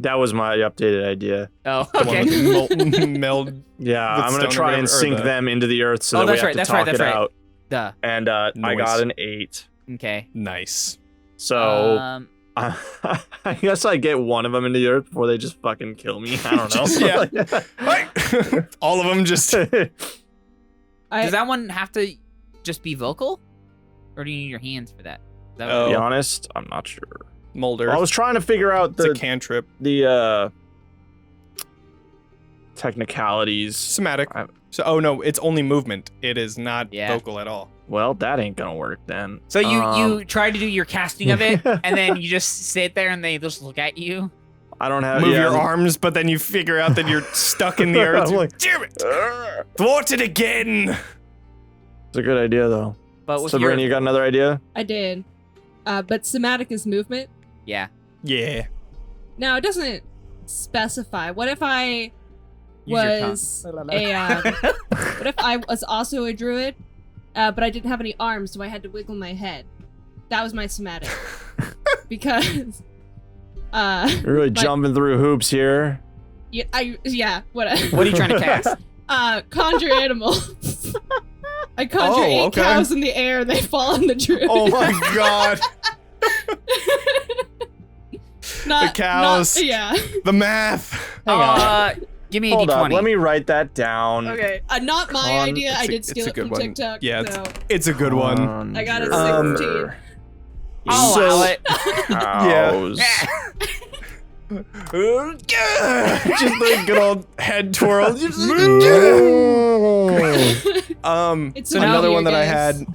That was my updated idea. Oh, The one okay. with the meld. Yeah, With I'm gonna stone or try and whatever, or sink the- them into the earth so Oh, that we that's have right, to that's talk right, that's it right. out. Duh. And I Nice. got an 8. Okay. Nice. So Um, I guess I get one of them into the earth before they just fucking kill me. I don't know. Yeah. All of them just. Does that one have to just be vocal? Or do you need your hands for that? Is that To be honest, I'm not sure. Molder. I was trying to figure out It's a cantrip. the technicalities. Somatic. So, no, it's only movement. It is not Yeah. vocal at all. Well, that ain't gonna work then. So you try to do your casting of it, and then you just sit there and they just look at you? I don't have Move your arms, but then you figure out that you're stuck in the earth. I'm like, Damn it! Thwart it again! It's a good idea though. But with Sabrina, you got another idea? I did. But somatic is movement. Yeah. Yeah. Now, it doesn't specify. What if I Use your tongue. was what if I was also a druid, but I didn't have any arms, so I had to wiggle my head? That was my somatic. Because You're really jumping through hoops here. whatever. What are you trying to cast? Conjure animals. I conjure 8 cows in the air and they fall on the druid. Oh my god. The cows. Yeah. The math. Hang on. Give me a Hold D20. up. Let me write that down. Okay. Not my idea. I did steal it's a it good from one. TikTok. Yeah, so. it's a good one. I got a Conjure 16. I'll allow it. cows. Just the good old head twirl. It's So one another of one your that I guys. had,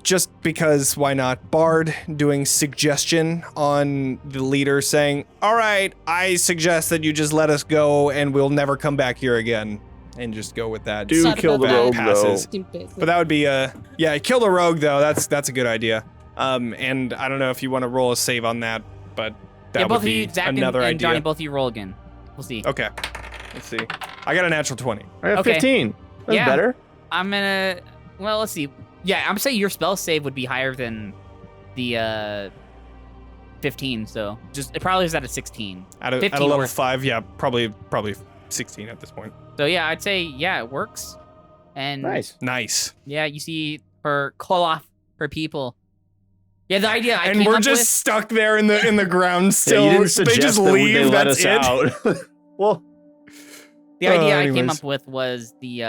just because why not? Bard doing suggestion on the leader saying, all right, I suggest that you just let us go and we'll never come back here again. And just go with that. Do Sad kill the about rogue that. passes. Stupid. But that would be kill the rogue though. That's a good idea. And I don't know if you want to roll a save on that, but that both would of be you, Zach another and idea. Johnny, both of you roll again. We'll see. Okay. Let's see. I got a natural 20. I got Okay. 15. That's Yeah. better. I'm gonna. Well, let's see. Yeah, I'm saying your spell save would be higher than the 15. So just it probably is at a 16. At a 15 level works. 5, yeah, probably 16 at this point. So yeah, I'd say yeah, it works. And Nice. yeah, you see her call off her people. Yeah, the idea I And came we're up just with. stuck there in the ground still. Yeah, you didn't they suggest just that leave. they let That's us it. out. Well, The idea I came anyways. up with was the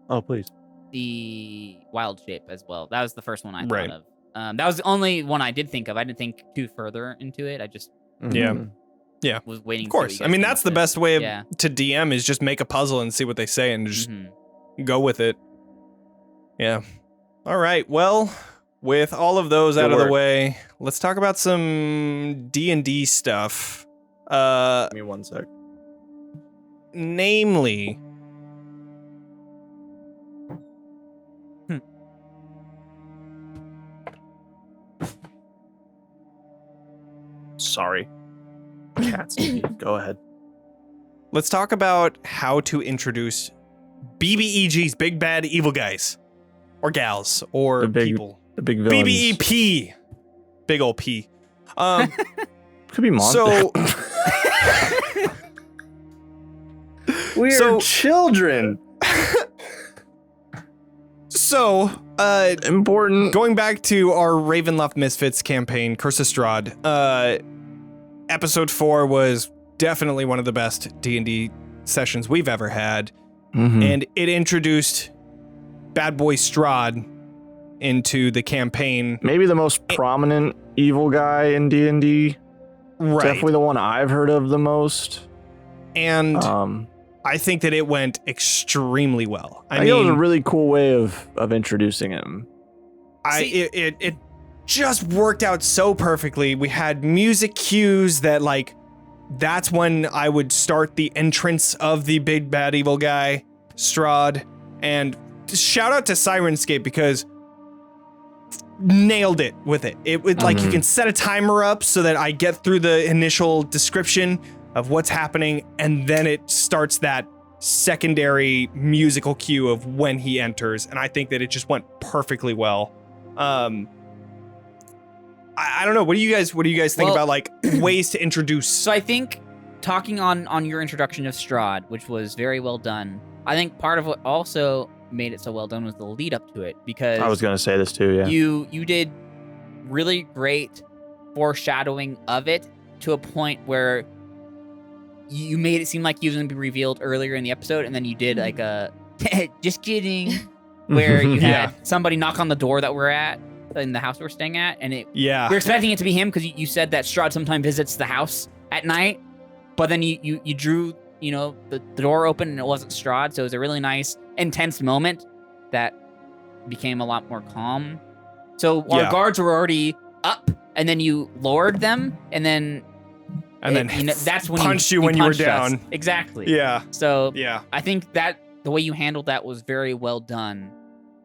oh please. the wild shape as well. That was the first one I Right. thought of. That was the only one I did think of. I didn't think too further into it. I just Yeah. Mhm. was waiting. Of to see what course. you I guys mean, came that's up the with. best way Yeah. to DM is just make a puzzle and see what they say and just Mhm. go with it. Yeah. All right. Well, with all of those Good out of the work. way, let's talk about some D&D stuff. Give me 1 sec. Namely, Sorry. Cats. Go ahead. let's talk about how to introduce BBEGs, big bad evil guys, or gals, or The big people. The big villains. BBEP, big ol' P. Could be monsters. So, we're so- children. Important. Going back to our Ravenloft Misfits campaign, Curse of Strahd, episode 4 was definitely one of the best D&D sessions we've ever had, Mhm. and it introduced Bad Boy Strahd into the campaign. Maybe the most prominent evil guy in D&D. Right. Definitely the one I've heard of the most. And Um, I think that it went extremely well. I think it was a really cool way of introducing him. It just worked out so perfectly. We had music cues that that's when I would start the entrance of the big bad evil guy, Strahd. And shout out to Sirenscape because nailed it with it. It would you can set a timer up so that I get through the initial description of what's happening, and then it starts that secondary musical cue of when he enters, and I think that it just went perfectly well. I don't know. What do you guys think Well- about ways to introduce? So I think talking on your introduction of Strahd, which was very well done. I think part of what also made it so well done was the lead up to it, because I was going to say this too, yeah. you did really great foreshadowing of it to a point where you made it seem like he was going to be revealed earlier in the episode, and then you did like a just kidding, where you had somebody knock on the door that we're at in the house we're staying at, and we're expecting it to be him because you said that Strahd sometimes visits the house at night, but then you drew the door open and it wasn't Strahd, so it was a really nice intense moment that became a lot more calm. So our guards were already up, and then you lowered them, and then that's when punched you when you were down. Us. Exactly. Yeah. So I think that the way you handled that was very well done.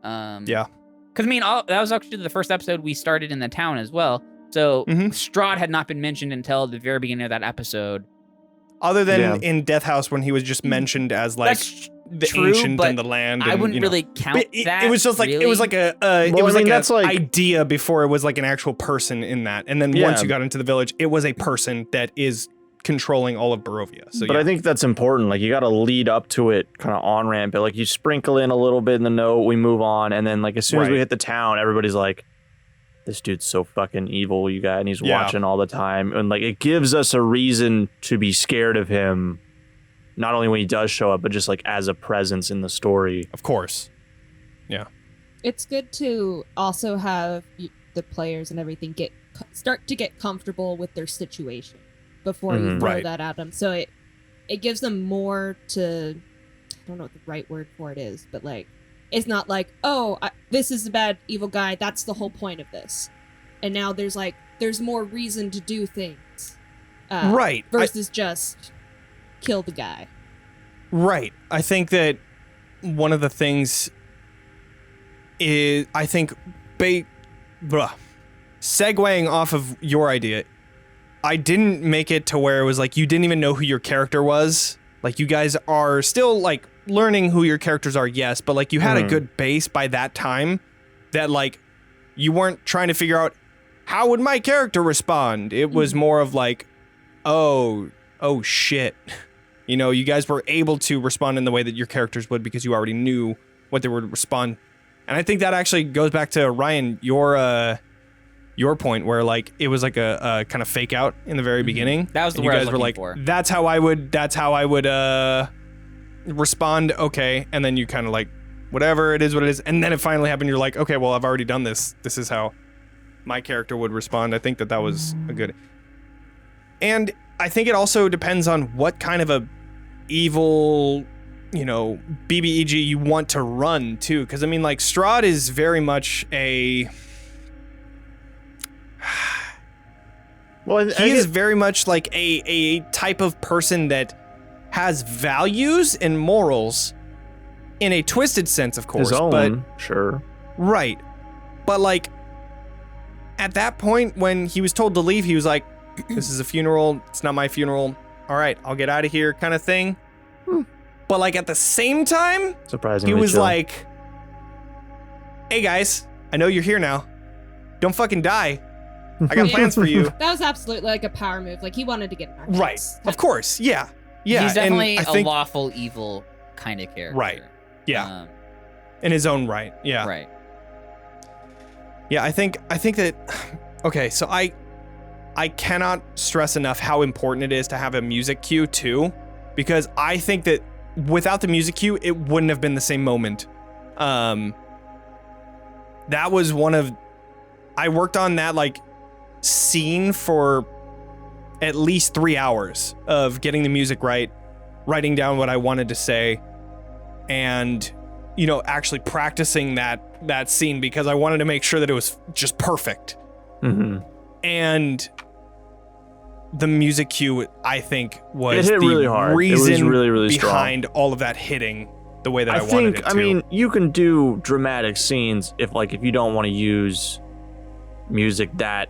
Because that was actually the first episode we started in the town as well. So Strahd had not been mentioned until the very beginning of that episode. Other than in Death House when he was just mentioned as like the ancient in the land. I wouldn't really count that. It was just like it was like a that's like idea before it was like an actual person in that. And then once you got into the village, it was a person that is controlling all of Barovia. So but I think that's important. Like you got to lead up to it kind of on ramp. But like you sprinkle in a little bit in the note, we move on, and then like as soon as we hit the town, everybody's like, this dude's so fucking evil, you guys, and he's watching all the time. And like it gives us a reason to be scared of him, not only when he does show up, but just like as a presence in the story. Of course. Yeah. It's good to also have the players and everything start to get comfortable with their situation before you throw that at them. So it gives them more to, I don't know what the right word for it is, but like, it's not like, this is a bad evil guy, that's the whole point of this. And now there's more reason to do things. Versus just kill the guy. Right. I think that one of the things is, I think, segueing off of your idea, I didn't make it to where it was like you didn't even know who your character was. Like you guys are still like learning who your characters are, yes, but like you had a good base by that time that like you weren't trying to figure out how would my character respond. It was more of like, oh shit. You guys were able to respond in the way that your characters would because you already knew what they would respond. And I think that actually goes back to Ryan, your point where like it was like a kind of fake out in the very beginning. That was the word I was looking for. That's how I would respond, okay, and then you kind of like whatever, it is what it is, and then it finally happened, you're like, okay, well, I've already done this is how my character would respond. I think that was a good, and I think it also depends on what kind of a evil BBEG you want to run too, because I mean like Strahd is very much he is very much like a type of person that has values and morals in a twisted sense, of course. His own, but sure. Right. But like at that point when he was told to leave, he was like, this is a funeral, it's not my funeral. All right, I'll get out of here kind of thing. But like at the same time, surprisingly, he was chill. like, hey guys, I know you're here now. Don't fucking die. I got plans for you. That was absolutely like a power move. Like he wanted to get in our heads. Right. Of course. Yeah. Yeah. He's definitely a lawful evil kind of character. Right. Yeah. In his own right. Yeah. Right. Yeah, I think that, okay, so I cannot stress enough how important it is to have a music cue too, because I think that without the music cue, it wouldn't have been the same moment. That was I worked on that like scene for at least 3 hours of getting the music right, writing down what I wanted to say, and actually practicing that scene because I wanted to make sure that it was just perfect. And the music cue, I think, was the really hard. reason it was really behind strong. all of that hitting the way that I wanted it to. I mean, you can do dramatic scenes if you don't want to use music that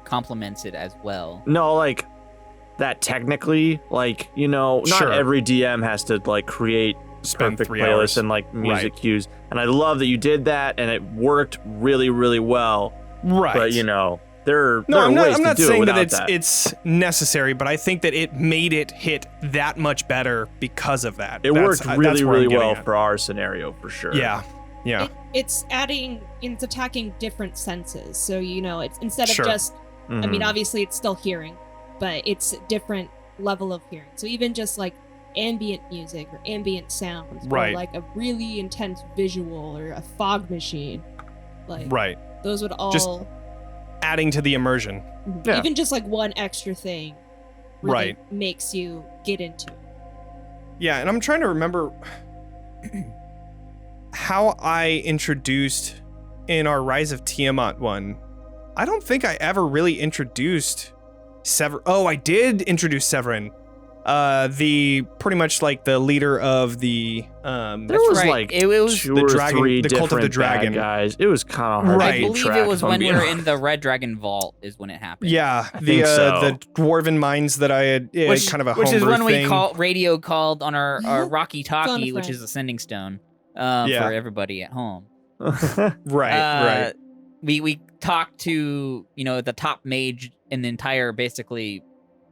complements it as well. No, like that technically, not every DM has to create spend perfect 3 playlists hours and music cues. And I love that you did that, and it worked really, really well. Right. But there No, are I'm ways not to do saying it that without it's necessary, but I think that it made it hit that much better because of that. It worked that's really, where I'm really getting well at. for our scenario, for sure. Yeah. Yeah. It's attacking different senses. So, it's instead of Sure. just, I mean, Mhm. obviously it's still hearing, but it's a different level of hearing. So even just like ambient music or ambient sounds, Right. or like a really intense visual or a fog machine, like Right. those would all Just adding to the immersion. Yeah. even just like one extra thing really Right. makes you get into it. Yeah, and I'm trying to remember how I introduced in our Rise of Tiamat one. I don't think I ever really introduced Severin. Oh, I did introduce Severin. The pretty much like the leader of the There That's was right. like It was two the or dragon- three the Cult of the different Dragon. bad guys. It was kind of hard Right. to I keep believe track, it was if I'm when we being were honest. in the Red Dragon Vault is when it happened. yeah, think so. the dwarven mines that I had kind of a which is homebrew when thing. we radio called on our Rocky Talkie, Phone a which friend. is a sending stone Yeah. for everybody at home. right. We talked to the top mage in the entire basically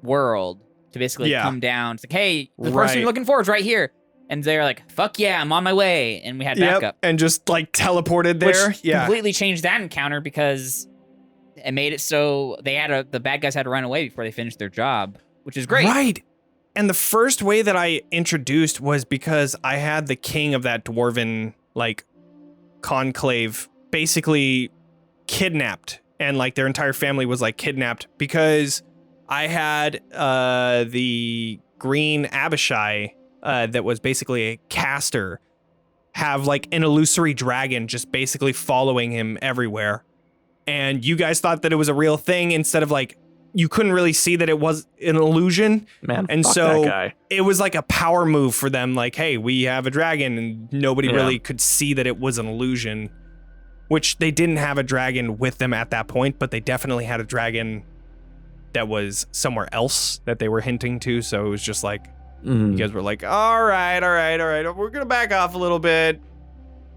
world to basically Yeah. come down. It's like, hey, the person Right. you're looking for is right here, and they're like, fuck yeah, I'm on my way, and we had Yep, backup, and just like teleported there. which Yeah. completely changed that encounter because it made it so the bad guys had to run away before they finished their job, which is great. Right. And the first way that I introduced was because I had the king of that dwarven like conclave basically kidnapped, and like their entire family was like kidnapped because I had the green Abishai that was basically a caster have like an illusory dragon just basically following him everywhere. And you guys thought that it was a real thing instead of like you couldn't really see that it was an illusion. Man, And fuck so- that guy. It was like a power move for them, like, hey, we have a dragon, and nobody Yeah. really could see that it was an illusion. Which they didn't have a dragon with them at that point, but they definitely had a dragon that was somewhere else that they were hinting to. So it was just like, Mhm. you guys were like, all right, we're gonna back off a little bit.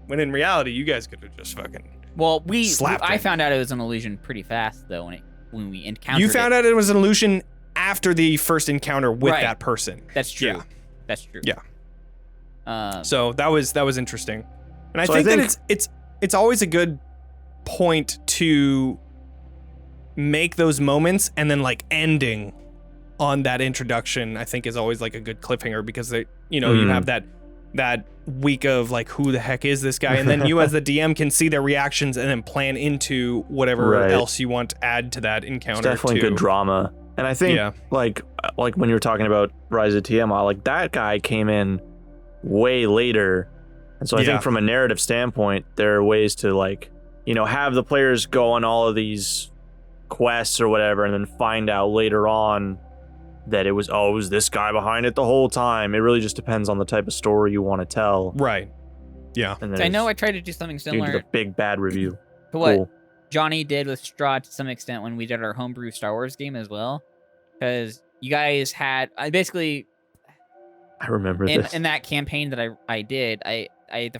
When in reality, you guys could have just fucking. Well, Slapped I him. found out it was an illusion pretty fast though when we encountered You found it. out it was an illusion after the first encounter with Right. that person. That's true. Yeah. That's true. Yeah. So that was interesting, and I So think I that it's always a good point to make those moments and then like ending on that introduction. I think is always like a good cliffhanger because they, you have that week of like who the heck is this guy, and then you as the DM can see their reactions and then plan into whatever Right. else you want to add to that encounter. It's definitely too. good drama. And I think Yeah. like when you were talking about Rise of Tiamat, like that guy came in way later. And so I Yeah. think from a narrative standpoint, there are ways to like, have the players go on all of these quests or whatever and then find out later on that it was this guy behind it the whole time. It really just depends on the type of story you want to tell. Right. Yeah. And So I know I there's- tried to do something you do similar the big bad review. to what Cool. Johnny did with Straw to some extent when we did our homebrew Star Wars game as well, because you guys had I remember this. in that campaign that I did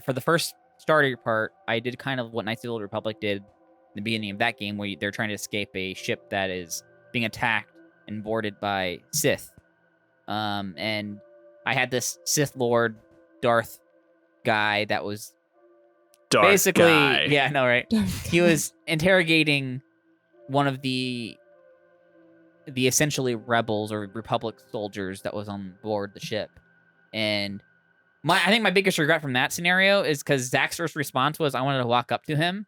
for the first starter part I did kind of what Knights of the Old Republic did in the beginning of that game where they're trying to escape a ship that is being attacked and boarded by Sith, and I had this Sith Lord Darth guy that was Dark basically guy. yeah I know right. He was interrogating one of the essentially rebels or Republic soldiers that was on board the ship. And I think my biggest regret from that scenario is because Zach's first response was I wanted to walk up to him,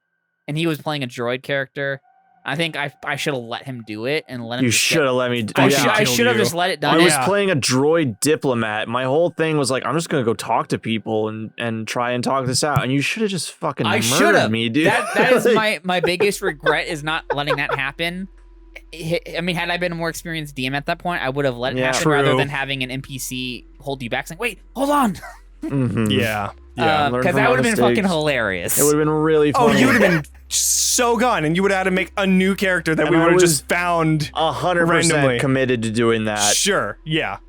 and he was playing a droid character. I think I should have let him do it and let him. You just should have let me do I that. should have you. just let it I done. was Yeah. playing a droid diplomat. My whole thing was like, I'm just gonna go talk to people and try and talk this out. And you should have just fucking I murdered should've. me, dude. That is my biggest regret is not letting that happen. I mean, had I been a more experienced DM at that point, I would have let it Yeah. happen rather True. than having an NPC hold you back saying, wait, hold on. Mhm. Yeah. learn Because from that our would have been fucking mistakes. hilarious. It would have been really Oh, funny. you would have been so gone, and you would have had to make a new character that And we I would have was just found. 100% randomly. committed to doing that. Sure. Yeah.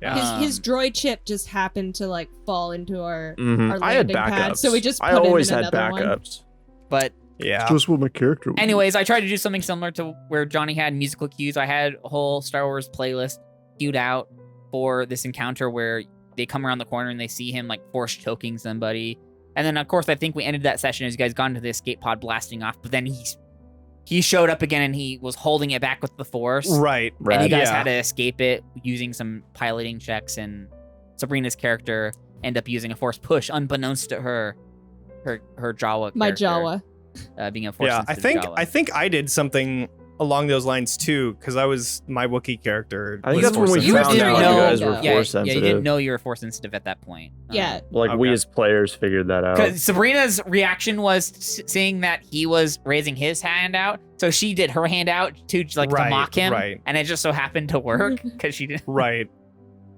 Yeah. His droid chip just happened to like fall into our Mhm. I had landing pad, backups. so we just put I always him in had another one. backups. But Yeah. Just what my character would do. anyways, I tried to do something similar to where Johnny had musical cues. I had a whole Star Wars playlist queued out for this encounter where they come around the corner and they see him like force choking somebody, And then, of course, I think we ended that session as you guys got into the escape pod blasting off. But then he showed up again and he was holding it back with the force. Right. And you guys Yeah. had to escape it using some piloting checks. And Sabrina's character ended up using a force push, unbeknownst to her Jawa character. My Jawa. Being a force Yeah, I think I did something along those lines too, because I was my Wookiee character. I think was that's when we force You found sensitive. out didn't you know- guys were yeah, force Yeah, you sensitive. didn't know you were force sensitive at that point. Yeah. Like we Okay. as players figured that out. Because Sabrina's reaction was seeing that he was raising his hand out, so she did her hand out to to mock him, Right. and it just so happened to work because she did. Right.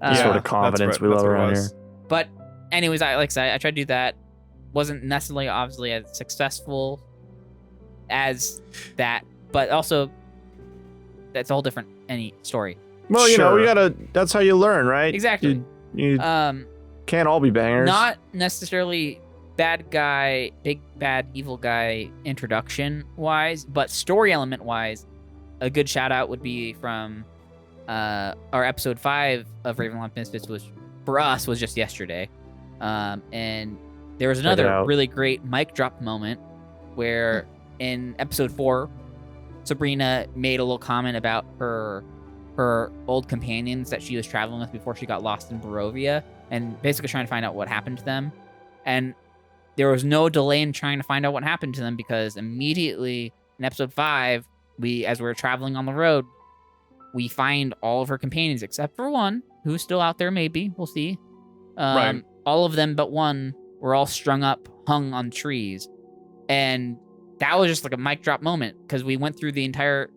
The sort Yeah, of confidence that's we love what it around was. here. But anyways, I tried to do that. Wasn't necessarily obviously as successful as that, but also that's a whole different story. Well, you know, Sure. we gotta. That's how you learn, right? Exactly. You can't all be bangers. Not necessarily bad guy, big bad evil guy introduction wise, but story element wise, a good shout out would be from our episode 5 of Ravenloft Misfits, which for us was just yesterday. And there was Check it another out. really great mic drop moment where in episode 4, Sabrina made a little comment about her old companions that she was traveling with before she got lost in Barovia, and basically trying to find out what happened to them. And there was no delay in trying to find out what happened to them, because immediately in episode 5, as we were traveling on the road, we find all of her companions except for one who's still out there. Maybe we'll see. Right. All of them but one were all strung up, hung on trees, and that was just like a mic drop moment, because we went through the entire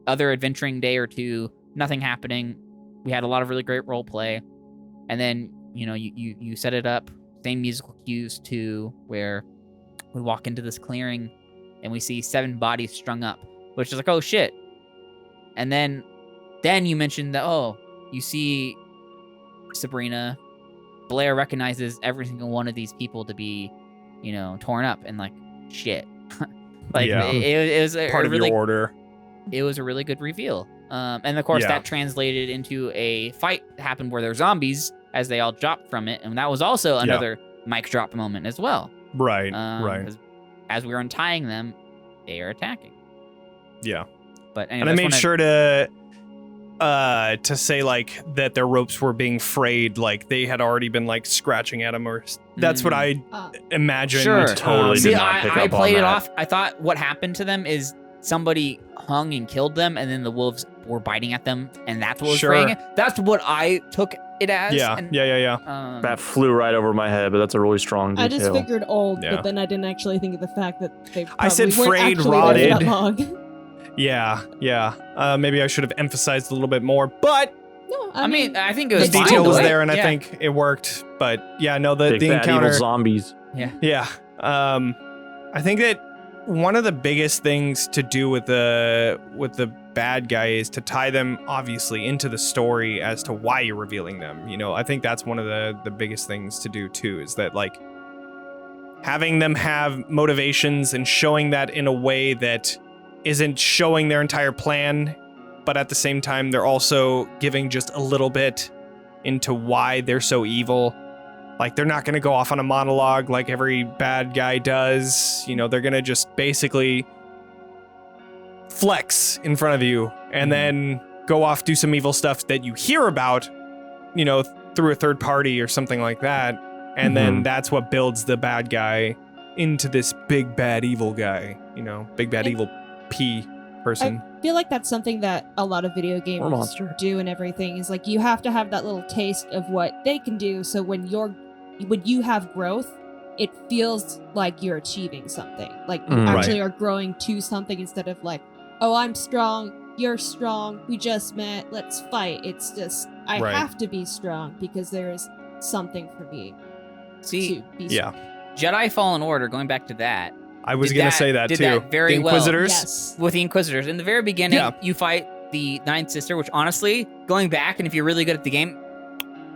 other adventuring day or two, nothing happening. We had a lot of really great role play, and then you set it up, same musical cues to where we walk into this clearing and we see 7 bodies strung up, which is like, oh shit. And then you mentioned that, you see Sabrina, Blair recognizes every single one of these people to be, torn up, and like, shit. Like, Yeah. it was a Part of really, your order. it was a really good reveal. And of course, Yeah. that translated into a fight that happened where there's zombies as they all dropped from it, and that was also another mic drop moment as well. Right. Right. 'Cause as we were untying them, they are attacking. Yeah. But And I made sure to say like that their ropes were being frayed, like they had already been like scratching at them, or that's what I imagined. Sure. Totally See, did not pick I up on played it that. off. I thought what happened to them is somebody hung and killed them, and then the wolves were biting at them, and that's what was Sure. fraying it. That's what I took it as. Yeah. and, Yeah. That flew right over my head, but that's a really strong detail. I just figured old, Yeah. but then I didn't actually think of the fact that they I said probably weren't frayed, actually there rotted. that long. Yeah. Maybe I should have emphasized a little bit more, but No, I mean, I think it was the fine detail the was way- there, and I yeah. think it worked. But yeah, no, the Big bad encounter. evil zombies. Yeah. I think that one of the biggest things to do with the bad guy is to tie them obviously into the story as to why you're revealing them. I think that's one of the biggest things to do too, is that like having them have motivations and showing that in a way that isn't showing their entire plan, but at the same time they're also giving just a little bit into why they're so evil. Like, they're not going to go off on a monologue like every bad guy does. They're going to just basically flex in front of you and then go off, do some evil stuff that you hear about, through a third party or something like that. And then that's what builds the bad guy into this big bad evil guy, big bad evil P person. I feel like that's something that a lot of video Or games monster. do and everything, is like you have to have that little taste of what they can do, so when you have growth, it feels like you're achieving something. Like you Mm. actually are growing to something, instead of like, oh, I'm strong, you're strong, we just met, let's fight. It's just, I Right. have to be strong because there is something for me See, to be Yeah. Jedi Fallen Order, going back to that, I was Did going to that- say that did too. that very the well. Inquisitors. Yes. with the Inquisitors, in the very beginning, Yeah. you fight the Ninth Sister, which honestly, going back, and if you're really good at the game,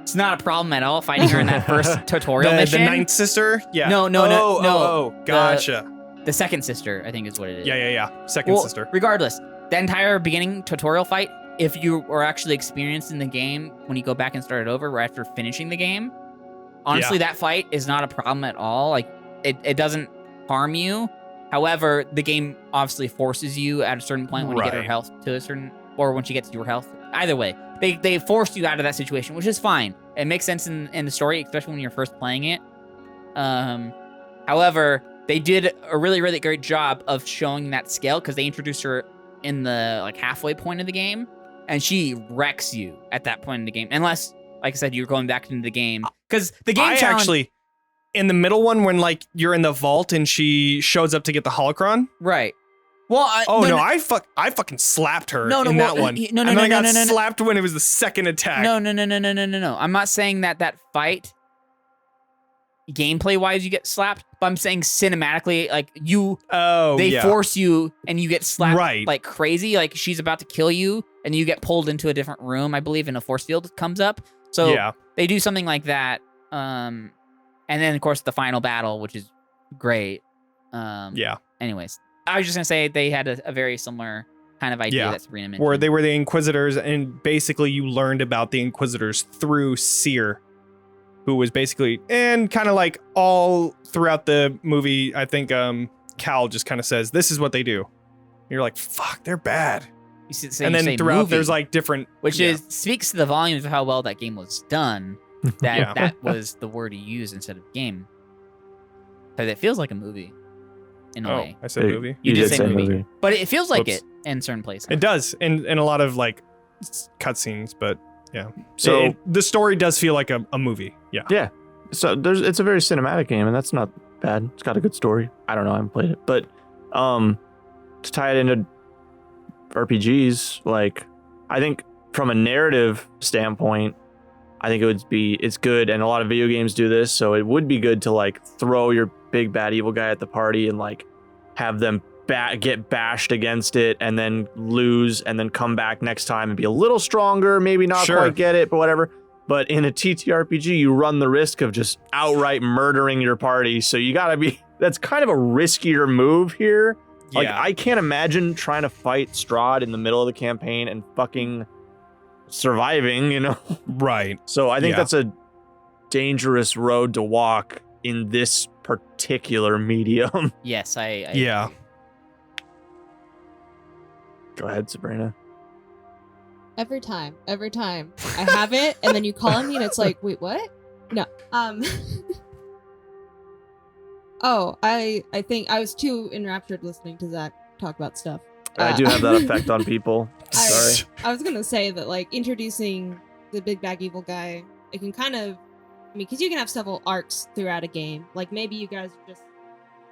it's not a problem at all fighting her in that first tutorial The mission. Ninth Sister? Yeah. No. Oh, gotcha. The Second Sister, I think is what it is. Yeah. Second Well, sister. regardless, the entire beginning tutorial fight, if you were actually experienced in the game when you go back and start it over right after finishing the game, Honestly, that fight is not a problem at all. Like, it doesn't harm you. However, the game obviously forces you at a certain point when you get her health to a certain, or when she gets your health. Either way, they forced you out of that situation, which is fine. It makes sense in the story, especially when you're first playing it. However, they did a really, really great job of showing that scale because they introduced her in the like halfway point of the game, and she wrecks you at that point in the game. Unless, like I said, you're going back into the game because the game actually in the middle one when like you're in the vault and she shows up to get the holocron. Right. Well, I fucking slapped her in that one. And then I got slapped when it was the second attack. No. I'm not saying that fight, gameplay wise, you get slapped, but I'm saying cinematically, like they force you and you get slapped like crazy. Like she's about to kill you and you get pulled into a different room, I believe, and a force field comes up. So they do something like that. And then of course the final battle, which is great. Anyways. I was just going to say they had a very similar kind of idea that Sabrina mentioned. Where they were the Inquisitors, and basically you learned about the Inquisitors through Seer, who was basically, and kind of like all throughout the movie, I think Cal just kind of says, this is what they do. And you're like, fuck, they're bad. And then throughout there's like different... Which speaks to the volumes of how well that game was done, that was the word you used instead of game. Because it feels like a movie. In a way. I said movie. You did say movie. But it feels like it in certain places. It does, in a lot of like cutscenes, but yeah. So the story does feel like a movie. Yeah. Yeah. So it's a very cinematic game, and that's not bad. It's got a good story. I don't know, I haven't played it. But to tie it into RPGs, like I think from a narrative standpoint, I think it's good, and a lot of video games do this, so it would be good to like throw your big bad evil guy at the party and like have them get bashed against it and then lose and then come back next time and be a little stronger, maybe not quite get it, but whatever. But in a TTRPG, you run the risk of just outright murdering your party, so you gotta be, that's kind of a riskier move here. Like I can't imagine trying to fight Strahd in the middle of the campaign and fucking surviving, you know? Right. So I think that's a dangerous road to walk in this particular medium. Yes, I agree. Go ahead, Sabrina. Every time I have it, and then you call me, and it's like, wait, what? No. Oh, I think I was too enraptured listening to Zach talk about stuff. I do have that effect on people. Sorry. I was gonna say that like introducing the big bad evil guy, it can kind of, I mean, because you can have several arcs throughout a game. Like maybe you guys are just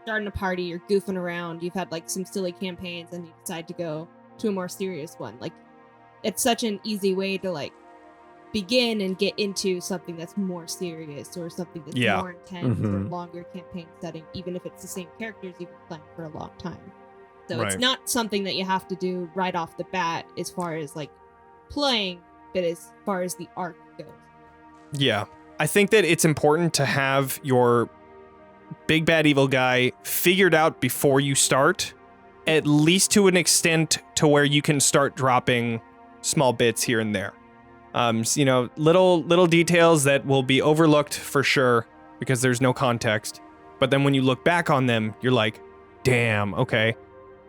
starting a party, you're goofing around, you've had like some silly campaigns, and you decide to go to a more serious one. Like it's such an easy way to like begin and get into something that's more serious or something that's more intense or longer campaign setting, even if it's the same characters you've been playing for a long time. So it's not something that you have to do right off the bat as far as like playing, but as far as the arc goes. Yeah. I think that it's important to have your big bad evil guy figured out before you start, at least to an extent to where you can start dropping small bits here and there. You know, little details that will be overlooked for sure because there's no context. But then when you look back on them, you're like, damn, okay.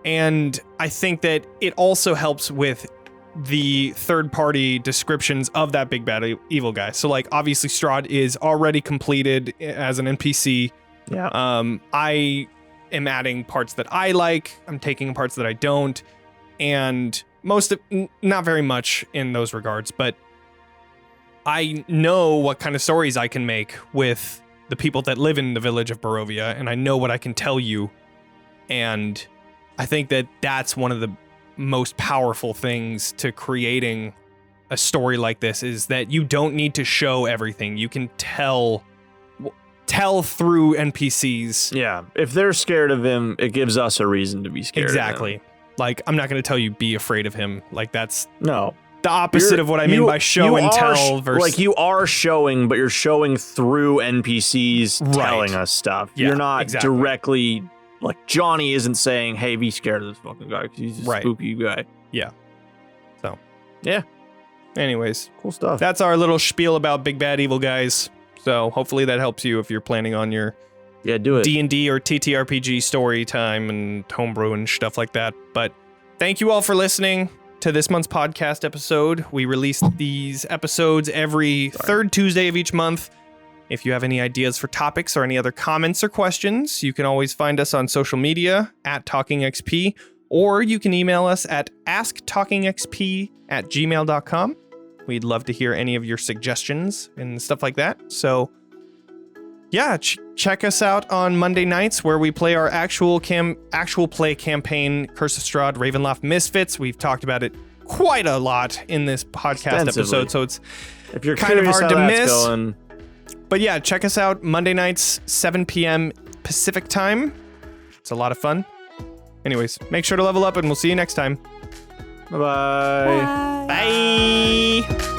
And I think that it also helps with the third-party descriptions of that big bad evil guy. So, like, obviously, Strahd is already completed as an NPC. Yeah. I am adding parts that I like. I'm taking parts that I don't. And not very much in those regards, but I know what kind of stories I can make with the people that live in the village of Barovia, and I know what I can tell you. And I think that that's one of the most powerful things to creating a story like this, is that you don't need to show everything. You can tell through NPCs. Yeah, if they're scared of him, it gives us a reason to be scared exactly. of him. Like, I'm not going to tell you be afraid of him. Like, that's no the opposite of what I mean by show and tell. Versus like, you are showing, but you're showing through NPCs telling us stuff. Yeah, you're not directly, like, Johnny isn't saying, hey, be scared of this fucking guy because he's a spooky guy. Yeah. So. Yeah. Anyways. Cool stuff. That's our little spiel about big bad evil guys. So hopefully that helps you if you're planning on your Yeah, do it. D&D or TTRPG story time and homebrew and stuff like that. But thank you all for listening to this month's podcast episode. We release these episodes every third Tuesday of each month. If you have any ideas for topics or any other comments or questions, you can always find us on social media at TalkingXP, or you can email us at asktalkingxp@gmail.com. We'd love to hear any of your suggestions and stuff like that. So yeah, check us out on Monday nights where we play our actual play campaign, Curse of Strahd, Ravenloft Misfits. We've talked about it quite a lot in this podcast episode, so it's if you're kind of hard to miss. Going. But yeah, check us out Monday nights, 7 p.m. Pacific time. It's a lot of fun. Anyways, make sure to level up and we'll see you next time. Bye-bye. Bye. Bye.